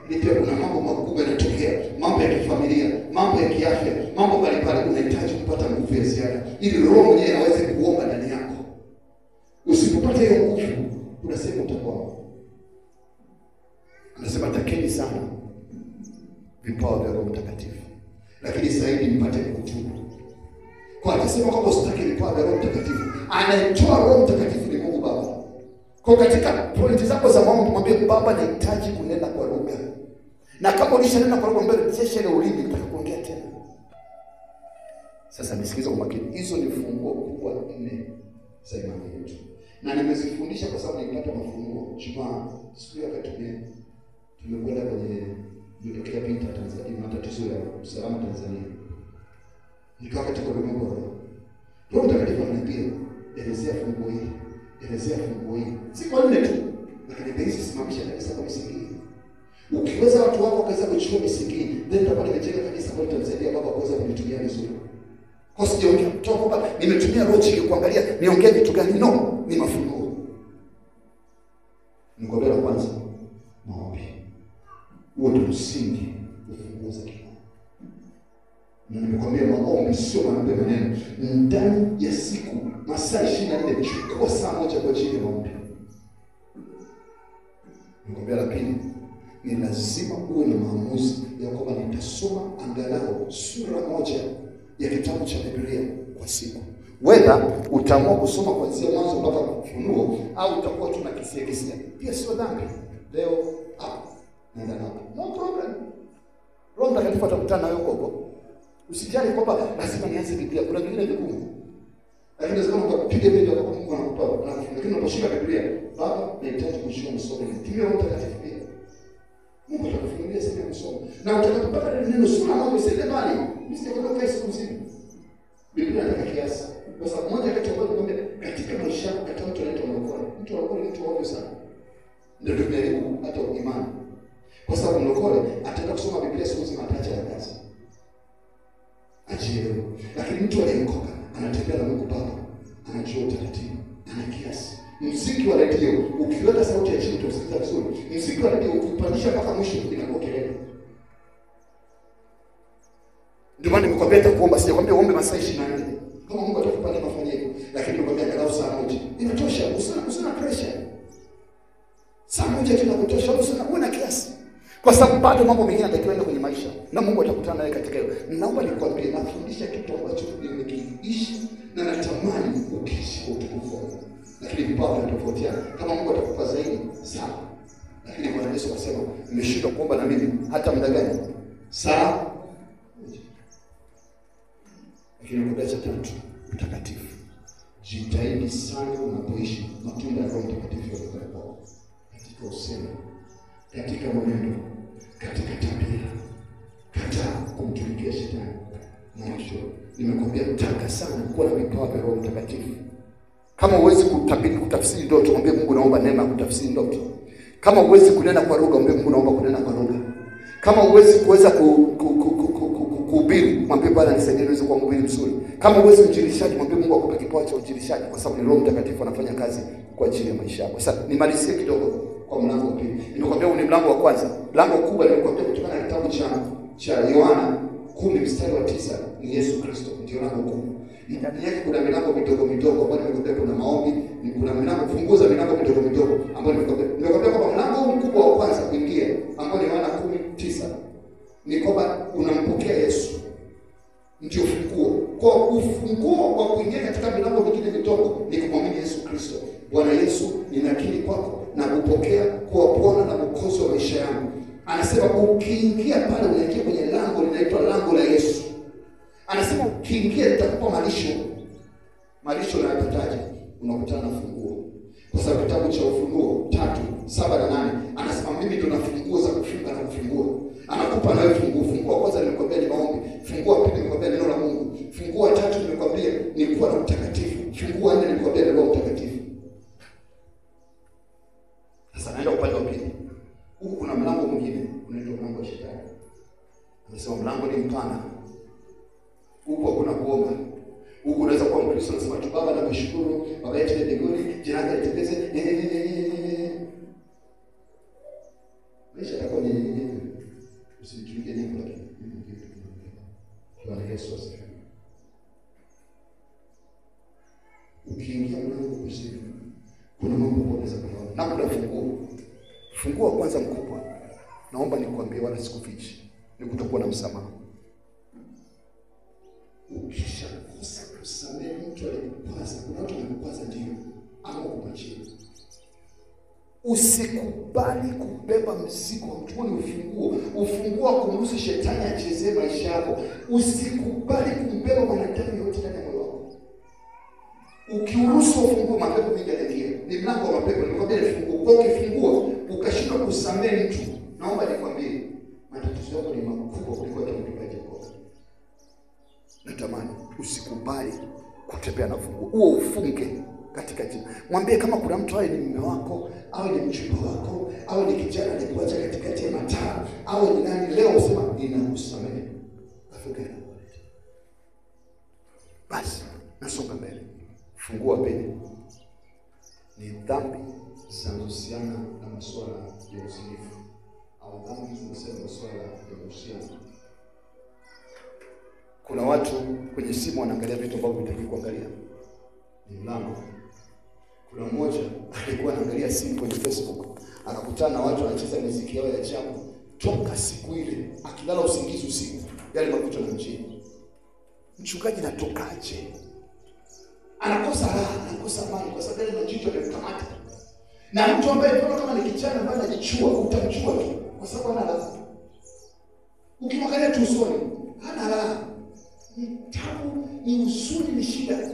Ni pia kuna mambo makubwa yanatokea, mambo ya kifamilia, mambo ya kiafya, mambo mbalimbali, unahitaji kupata nguvu ya ziada ili Roho mwenyewe aweze kuomba ndani yako. sana vipawa vya Roho Mtakatifu, lakini zaidi mpate kutubu. Kwa akisema kwamba usitaki vipawa vya Roho Mtakatifu, anayetoa Roho Mtakatifu ni Mungu Baba. Kwa katika pointi zako za mambo mwambie Baba, nahitaji kunena kwa lugha. Na kama ulishanena kwa lugha mbele jeshe ile ulimi nataka kuongea tena. Sasa nisikize kwa makini. Hizo ni funguo kubwa 4 za imani yetu. Na nimezifundisha kwa sababu nilipata mafunuo Jumaa siku ya tumekwenda kwenye nilitokea Pinta Tanzania, matatizo ya usalama Tanzania. Nikawa katika ulimwengu wa roho. Roho Mtakatifu ananiambia elezea funguo hili. Elezea funguo hili. Si kwa nne tu, lakini basi simamisha kanisa kwa misingi. Ukiweza watu wako wakaweza kuchukua misingi, ndio utakuwa nimejenga kanisa kwa Tanzania Baba kuweza kulitumia vizuri. Kwa sijaongea kutoka kwamba nimetumia logic kuangalia niongee vitu gani, no, ni mafunuo. Ngoja la kwanza maombi. Huo ndio msingi wa funguo za kiroho. Na nimekwambia maombi sio maneno. Ndani ya siku masaa 24 chukua saa moja kwa ajili ya maombi. Nimekwambia la pili, ni lazima uwe na maamuzi ya kwamba nitasoma angalau sura moja ya kitabu cha Biblia kwa siku. Whether utaamua kusoma kuanzia mwanzo mpaka Ufunuo au utakuwa tu na kisia. Pia sio dhambi. Leo nenda hapo. No problem. Roho Mtakatifu atakutana nawe huko. Usijali kwamba lazima nianze Biblia. Kuna vingine vigumu. Lakini lazima ukapige Biblia kwa Mungu anakupa. Lakini unaposhika Biblia, Baba, nahitaji kushika msomo. Tumia Roho Mtakatifu pia. Mungu atakufungulia sehemu ya kusoma. Na utakapopata neno sura moja usiende mbali. Msitoke siku nzima. Biblia inataka kiasi. Kwa sababu moja kati ya mambo kwamba katika maisha yako kati mtu anaitwa mlokole. Mtu mlokole ni mtu ovyo sana. Ndio tunajaribu hata imani. Kwa sababu mlokole ataenda kusoma Biblia siku nzima ataacha ya kazi. Ajielewe. Lakini mtu aliyeokoka anatembea na Mungu Baba, anajua utaratibu, ana kiasi. Muziki wa redio ukiweka sauti ya chini utasikiza vizuri. Muziki wa redio ukipandisha mpaka mwisho inakuwa kelele. Ndio maana nimekwambia atakuomba, sijakwambia uombe masaa 24. Kama Mungu atakupa neema fanya hivyo, lakini nimekwambia angalau saa moja. Inatosha, usina pressure. Saa moja tunakutosha, uwe na kiasi. Kwa sababu bado mambo mengine yanatakiwa kwenye maisha na Mungu atakutana nawe katika hiyo. Naomba nikwambie, nafundisha kitu ambacho nimekiishi na natamani ukiishi kwa utukufu wako. Lakini vipawa vinatofautiana. Kama Mungu atakupa zaidi, sawa. Lakini Bwana Yesu akasema, nimeshindwa kuomba na mimi hata muda gani? Sawa. Lakini kwa cha tatu, utakatifu. Jitahidi sana unapoishi matunda ya Roho Mtakatifu yanayokuwa katika usemi, katika mwenendo, katika tabia. Kataa kumtumikia shetani. Mwisho, nimekwambia taka sana kuwa na vipawa vya Roho Mtakatifu. Kama huwezi kutabiri kutafsiri ndoto, mwambie Mungu naomba neema kutafsiri ndoto. Kama huwezi kunena kwa lugha, mwambie Mungu naomba kunena kwa lugha. Kama huwezi kuweza kuhubiri, mwambie Bwana nisaidie niweze kuwa mhubiri mzuri. Kama huwezi uinjilishaji, mwambie Mungu akupe kipawa cha uinjilishaji, kwa sababu ni Roho Mtakatifu anafanya kazi kwa ajili ya maisha yako. Sasa nimalizie kidogo kwa mlango wa pili. Nimekwambia huu ni mlango wa kwanza. Mlango kubwa nimekwambia kutoka na kitabu cha Yohana 10:9 ni Yesu Kristo ndio mlango kubwa. Ndani yake kuna milango midogo midogo ambayo nimekwambia kuna maombi, kuna milango funguza milango midogo midogo ambayo nimekwambia kwamba mlango mkubwa wa kwanza kuingia ambao ni Yohana 10:9 ni kwamba unampokea Yesu. Ndio funguo. Kwa ufunguo wa kuingia katika milango mingine midogo ni kumwamini Yesu Kristo. Bwana Yesu, ninakiri kwako na kupokea kuwa Bwana na Mwokozi wa maisha yangu. Anasema ukiingia pale unaingia kwenye lango linaitwa lango la Yesu. Anasema ukiingia nitakupa malisho. Malisho unayopataje? Unakutana na funguo. Kwa sababu kitabu cha Ufunuo 3:7 na 8 anasema mimi ndo na funguo za kufunga na kufungua. Anakupa nawe funguo. Funguo kwanza nimekwambia ni maombi. Funguo pili nimekwambia neno la Mungu. Funguo tatu nimekwambia ni kuwa na utakatifu. Funguo nne nimekwambia ni Roho Mtakatifu. Sasa naenda upande wa pili. Huku kuna mlango mwingine unaitwa mlango wa shetani. Anasema mlango ni mpana. Huku hakuna kuomba. Huku unaweza kuwa Mkristo unasema tu Baba nakushukuru, Baba yetu wa mbinguni, jina lako litukuzwe. Maisha yako ni nini? Usijichukie nyimbo lakini Bwana Yesu asifiwe. Ukiingia mlango kusini, kuna mambo unaweza kuona. Na kuna funguo. Funguo wa kwanza mkubwa. naomba nikwambie, wala sikufichi, ni kutokuwa na msamaha. Ukishakosa kusamehe mtu aliyekukwaza, kuna watu wamekukwaza ndio, ama kumwachia. Usikubali kubeba mzigo wa mtu. Ni ufunguo wa kumruhusu shetani achezee maisha yako. Usikubali kumbeba mwanadamu yote ndani ya moyo wako. Ukiuruhusu ufunguo, mapepo mengi yanaingia. Ni mlango wa mapepo. Nikwambia ufunguo. Kwa ukifungua ukashindwa kusamehe mtu, naomba nikwambie matatizo yako ni makubwa kuliko hata mtumaji wako. Natamani usikubali kutembea na funguo. Huo ufunge katika jina. Mwambie kama kuna mtu awe ni mume wako, awe ni mchumba wako, awe ni kijana aliyekuacha katikati ya mataa, awe ni nani, leo usema ninakusamehe. Afunge. Basi nasonga mbele. Fungua pili. Ni dhambi zinazohusiana na masuala ya uzinifu au dhambi zinazohusiana na masuala ya mahusiano. Kuna watu kwenye simu wanaangalia vitu ambavyo vitaki kuangalia. Ni mlango. Kuna mmoja alikuwa anaangalia simu kwenye Facebook, anakutana na watu wanacheza muziki yao ya ajabu. Toka siku ile akilala usingizi usiku, yale mafuta na mjini. Mchungaji natokaje? Anakosa raha, anakosa amani kwa sababu ile jicho limemkamata. Na mtu ambaye tunaona kama ni kijana ambaye anajichua, utamchua tu kwa sababu hana raha. Ukimwangalia tu usoni, hana raha. Ni tabu, ni huzuni, ni shida.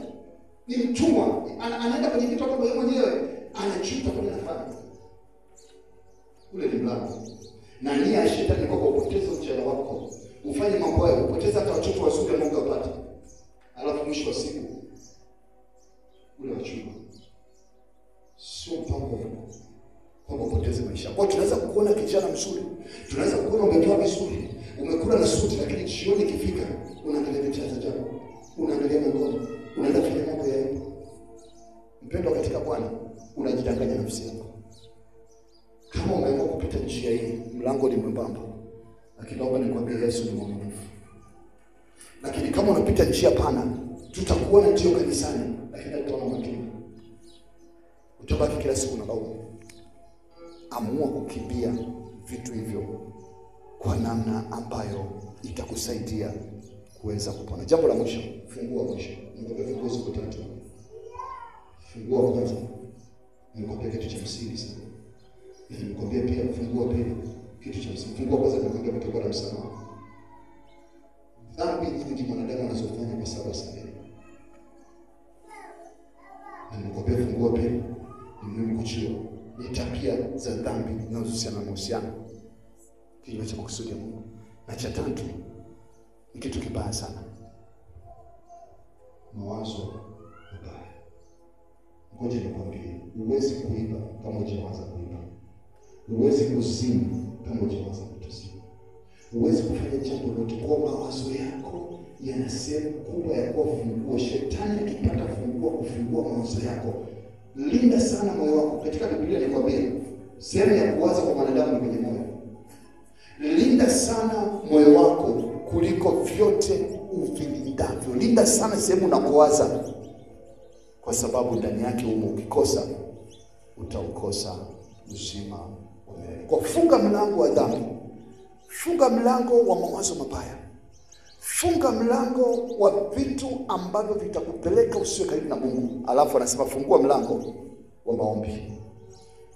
Ni mtumwa, anaenda kwenye vitu kama yeye mwenyewe anachuta kwa nafasi. Ule ni mlango. Na nia ya shetani kwa kupoteza ujana wako. Ufanye mambo hayo, upoteza hata watoto wazuri ambao ungepata. Alafu mwisho wa siku ule wachuma. Sio mpango kwa kupoteza maisha. Kwa tunaweza kuona kijana mzuri, tunaweza kuona umetoa vizuri, umekula na suti, lakini jioni ikifika unaangalia vitu za ajabu. Unaangalia mkono, unaenda kufanya mambo ya aibu. Mpendwa katika Bwana, unajidanganya nafsi yako. Kama umeamua kupita njia hii, mlango ni mwembamba. Lakini naomba nikwambie Yesu ni mwaminifu. Lakini kama unapita njia pana, tutakuona ndio kanisani, lakini tutaona matunda. Utabaki kila siku na laumu. Amua kukimbia vitu hivyo kwa namna ambayo itakusaidia kuweza kupona. Jambo la mwisho, fungua mwisho. Nikwambia funguo ziko tatu. Fungua kwanza, nikwambia kitu cha msingi sana. Nikwambia pia fungua pili, kitu cha msingi. Fungua kwanza, nikwambia kutakuwa na msamaha. Dhambi nyingi mwanadamu anazofanya kwa sababu sahihi. Na nikwambia fungua pili, ni muhimu kujua ni tabia za dhambi zinazohusiana na mahusiano, kinyume cha makusudi ya Mungu. Na cha tatu ni kitu kibaya sana, mawazo mabaya. Ngoja nikwambie, huwezi kuiba kama hujaanza kuiba. Huwezi kuzini kama hujaanza kutozini. Huwezi kufanya jambo lolote kwa mawazo yako yana sehemu kubwa ya kuwa funguo. Shetani akipata funguo kufungua mawazo yako, linda sana moyo wako. Katika Biblia nikwambia, sehemu ya kuwaza kwa mwanadamu ni kwenye moyo. Linda sana moyo wako kuliko vyote uvilindavyo. Linda sana sehemu unakowaza, kwa sababu ndani yake ukikosa utaukosa uzima wa milele. Kwa funga mlango wa dhambi, funga mlango wa mawazo mabaya, funga mlango wa vitu ambavyo vitakupeleka usiwe karibu na Mungu. Alafu anasema fungua mlango wa maombi,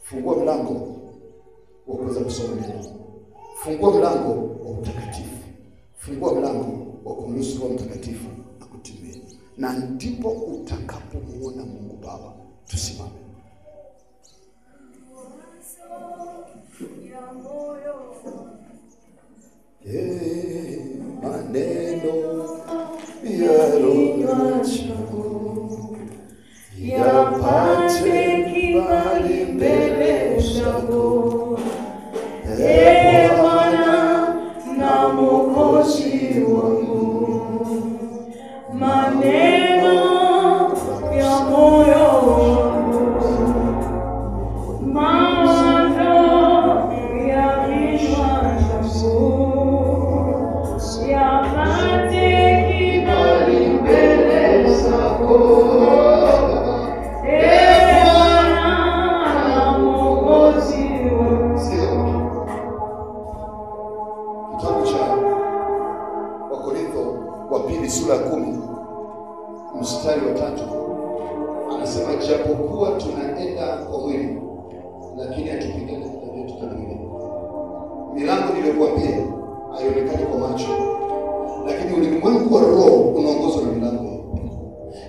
fungua mlango wa kuweza kusoma neno, fungua mlango wa utakatifu, fungua mlango wa kumruhusu Roho Mtakatifu akutimie, na ndipo utakapomuona Mungu Baba. Tusimame. Maneno ya Roho chako yapate kibali mbele zako, Bwana na Mwokozi wangu. Maneno ya moyo wangu, mawazo ya kinywa changu yapate kibali mbele zako, Bwana na Mwokozi wangu. 2 sura ya 10 mstari wa 3 anasema, japokuwa tunaenda kwa mwili lakini hatupigani vita vyetu kwa mwili. Milango niliyokuambia haionekani kwa macho, lakini ulimwengu wa roho unaongozwa na milango.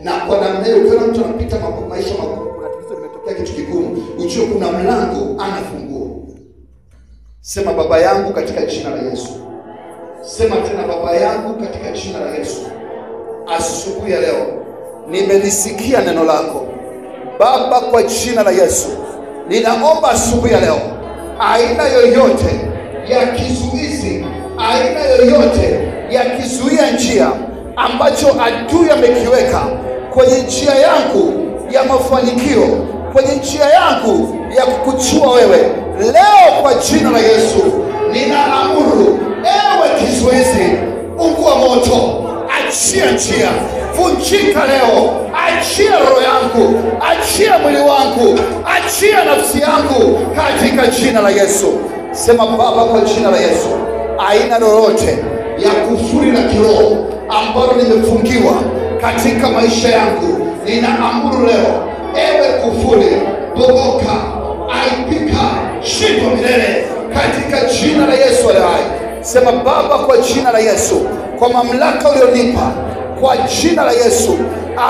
Na kwa namna hiyo ukiona mtu anapita maisha magumu, kuna tatizo limetokea, kitu kigumu, ujue kuna mlango anafungua. Sema, Baba yangu katika jina la Yesu. Sema tena, Baba yangu katika jina la Yesu. Asubuhi ya leo nimelisikia neno lako Baba, kwa jina la Yesu ninaomba asubuhi ya leo, aina yoyote ya kizuizi, aina yoyote ya kizuia njia ambacho adui amekiweka kwenye njia yangu ya mafanikio, kwenye njia yangu ya kukuchua wewe, leo kwa jina la Yesu ninaamuru, ewe kizuizi, ungua moto, achia njia, vunjika leo, achia roho yangu, achia mwili wangu, achia nafsi yangu katika jina la Yesu. Sema, Baba, kwa jina la Yesu, aina lolote ya kufuri la kiroho ambalo nimefungiwa katika maisha yangu, ninaamuru leo, ewe kufuri, bomoka, aibika, shindwa milele katika jina la Yesu aliye hai. Sema, Baba, kwa jina la Yesu, kwa mamlaka ulionipa, kwa jina la Yesu,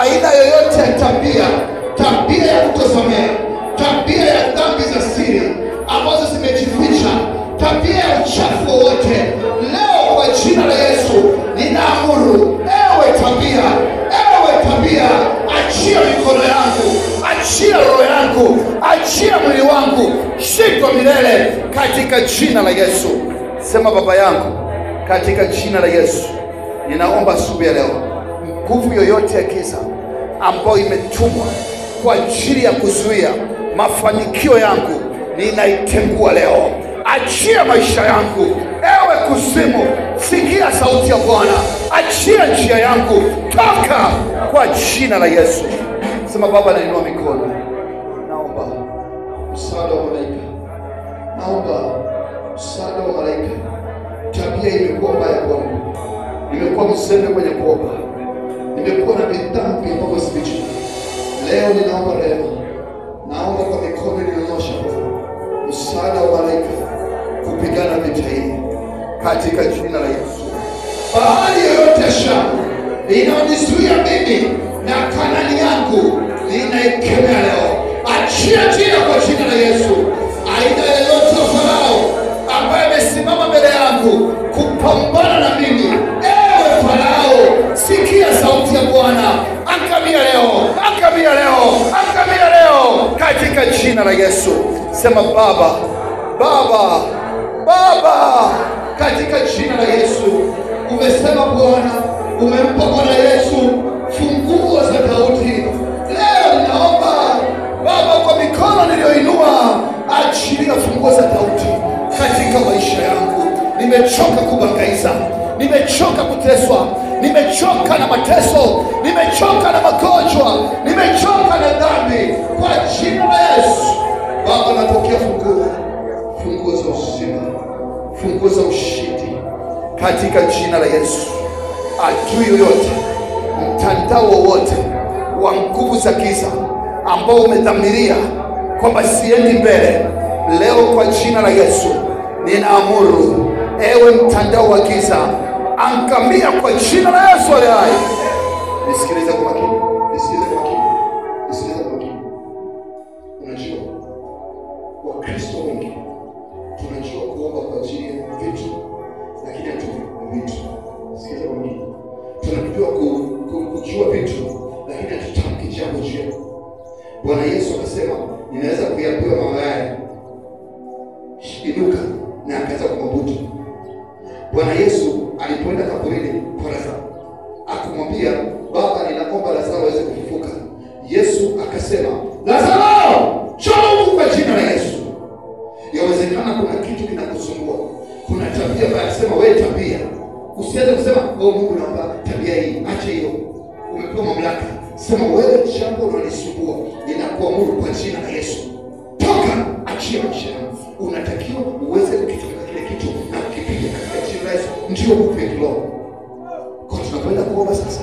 aina yoyote ya tabia ya kutosamea, tabia ya dhambi za siri ambazo zimejificha, tabia ya uchafu wote, leo kwa jina la Yesu ninaamuru, ewe tabia, achia mikono yangu, achia roho yangu, achia mwili wangu, shindwa milele katika jina la Yesu. Sema, Baba yangu katika jina la Yesu ninaomba asubuhi ya leo, nguvu yoyote ya giza ambayo imetumwa kwa ajili ya kuzuia mafanikio yangu, ninaitengua leo. Achia maisha yangu, ewe kuzimu, sikia sauti ya Bwana, achia njia yangu, toka kwa jina la Yesu. Sema, Baba, nainua mikono, naomba msaada wa malaika, naomba msaada wa malaika. Tabia imekuwa mbaya kwangu, nimekuwa mzembe kwenye kuomba, nimekuwa na dhambi ambazo sifichi. Leo ninaomba rehema, naomba kwa mikono niliyonyosha msaada wa malaika kupigana vita hii katika jina la Yesu. Bahari yoyote ya Shamu inaonizuia mimi na Kanaani yangu, ninaikemea leo, achia njia kwa jina la Yesu. Aina yoyote ya Farao ambaye amesimama mbele yangu kupambana na mimi, ewe Farao, sikia sauti ya Bwana, angamia leo, angamia leo, angamia leo katika jina la Yesu. Sema, Baba, Baba, Baba, katika jina la Yesu. Umesema Bwana, umempa Bwana Yesu funguo za Daudi. Leo ninaomba Baba, kwa mikono niliyoinua, achilia funguo za Daudi katika maisha yangu. Nimechoka kubangaiza, nimechoka kuteswa, nimechoka na mateso, nimechoka na magonjwa, nimechoka na dhambi. Kwa jina la Yesu Baba, napokea funguo za uzima, funguo za ushindi katika jina la Yesu. Adui yoyote, mtandao wowote wa nguvu za giza ambao umedhamiria kwamba siendi mbele, leo kwa jina la Yesu ninaamuru, ewe mtandao wa giza, angamia kwa jina la Yesu aliye hai. Nisikilize kwa makini, nisikilize kwa makini, nisikilize kwa makini. Unajua, Wakristo wengi tunajua kuomba kwa ajili ya vitu, lakini hatujui vitu. Sikiliza kwa makini. Tunajua kujua vitu, lakini hatutamki jambo jema. Bwana Yesu akasema, ninaweza kuyapewa mama yake inuka, na akaanza kumwabudu. Bwana Yesu alipoenda kaburini kwa Lazaro, akamwambia, Baba, ninaomba Lazaro aweze kufufuka. Yesu akasema, Lazaro, njoo kwa jina la Yesu. Yawezekana kuna kitu kinakusumbua, kuna tabia ambayo anasema wewe tabia. Usianze kusema, oh Mungu naomba tabia hii, acha hiyo. Umepewa mamlaka. Sema, wewe jambo unanisumbua, ninakuamuru kwa jina la Yesu, toka, achia maisha yangu. Unatakiwa uweze kukitoka kile kitu na kukipiga katika jina la Yesu, ndio upe kiroho. Kwa tunapoenda kwa sasa.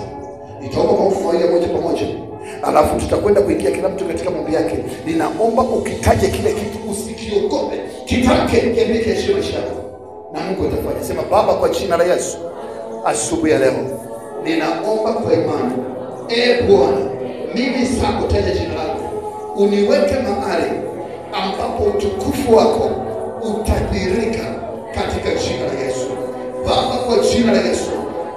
Nitaomba maombi moja kwa moja, alafu tutakwenda kuingia kila mtu katika maombi yake. Ninaomba ukitaje kile kitu usikiogope, kitamke, kiambie maisha yako na Mungu atafanya. Sema: Baba, kwa jina la Yesu, asubuhi ya leo ninaomba kwa imani, Bwana, mimi sitakotaja jina lako, uniweke mahali ambapo utukufu wako utadhihirika katika jina la Yesu. Baba, kwa jina la Yesu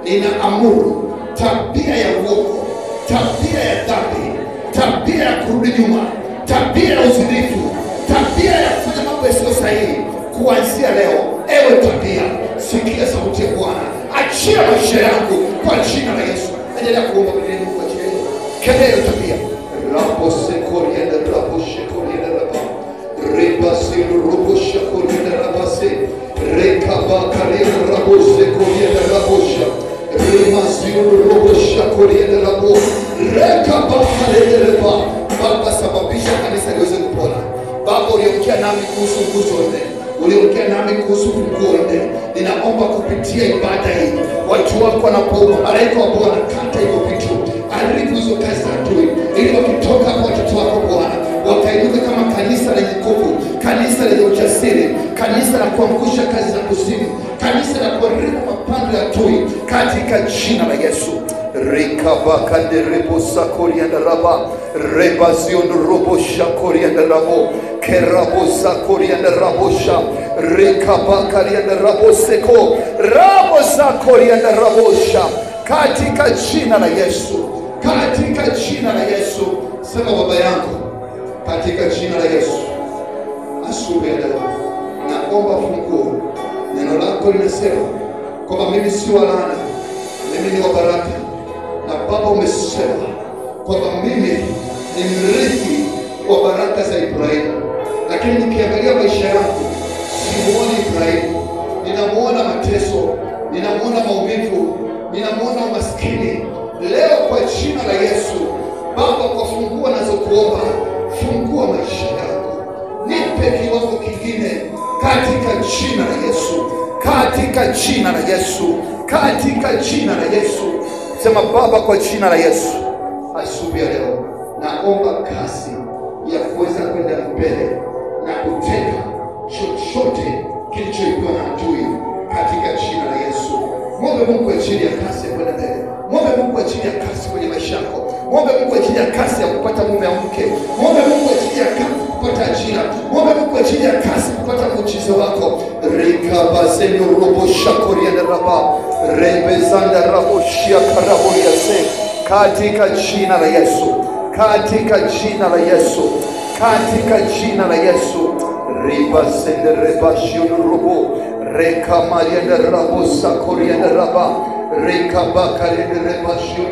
ninaamuru tabia ya uovu, tabia ya dhambi, tabia ya kurudi nyuma, tabia ya uzinifu, tabia ya kufanya mambo yasiyo sahihi, kuanzia leo, ewe tabia, sikia sauti ya Bwana, achia maisha yangu kwa jina la Yesu. Endelea kuomba mbele kwa jina. Kelele tabia. Rapo sekoria na rapo shekoria na rapo. Reba siru robo shekoria na rabase. Rekaba karia na rapo sekoria na rapo sha. Rema siru robo shekoria na rapo. Rekaba karia na rapo. Baba, sababisha kanisa liweze kupona. Baba, uliongea nami kuhusu nguzo nne, uliongea nami kuhusu funguo nne. Ninaomba kupitia ibada hii, watu wako wanapoomba, malaika wa Bwana kata hivyo vitu, haribu hizo kazi za adui, ili wakitoka hapo watoto wako Bwana wakainuka kama kanisa lenye nguvu, kanisa lenye ujasiri, kanisa la kuangusha kazi za kuzimu, kanisa la kuharibu mapando ya adui, katika jina la Yesu. Rikabaka de rebo sakoria da raba, rebazion robo shakoria da rabo, kerabo sakoria da rabosha, rekabaka da rabo seko, rabo sakoria da rabosha, katika jina la Yesu, katika jina la Yesu. Sema: Baba yangu, katika jina la Yesu, asubuhi ya leo naomba funguo. Neno lako linasema kwamba mimi si wa laana, mimi ni wa baraka. Na Baba, umesema kwamba mimi ni mrithi wa baraka za Ibrahimu. Lakini nikiangalia maisha yangu, simuoni Ibrahimu, ninamuona mateso, ninamuona maumivu, ninamuona umaskini. Leo kwa jina la Yesu, Baba, kwa funguo nazokuomba, fungua maisha yangu, nipe kiwango kingine katika jina la Yesu, katika jina la Yesu, katika jina la Yesu. Sema: Baba, kwa jina la Yesu, asubuhi ya leo naomba kasi ya kuweza kwenda mbele na kuteka chochote kilichoibiwa na adui katika jina la Yesu. Mwombe Mungu kwa ajili ya kasi ya kwenda mbele. Mwombe Mungu kwa ajili ya kasi kwenye maisha yako. Mwombe Mungu kwa ajili ya kasi ya kupata mume au mke. Mwombe Mungu kwa ajili ya kasi kupata ajira. Mwombe Mungu kwa ajili ya kasi kupata muujiza wako. Rikabazenu robo shakoria na raba, rebezanda rabo shia karabo yase, katika jina la Yesu, katika jina la Yesu, katika jina la Yesu. Ribasende rebashionu robo, rekamaria na rabo sakoria na raba, rekabakaria na rebashionu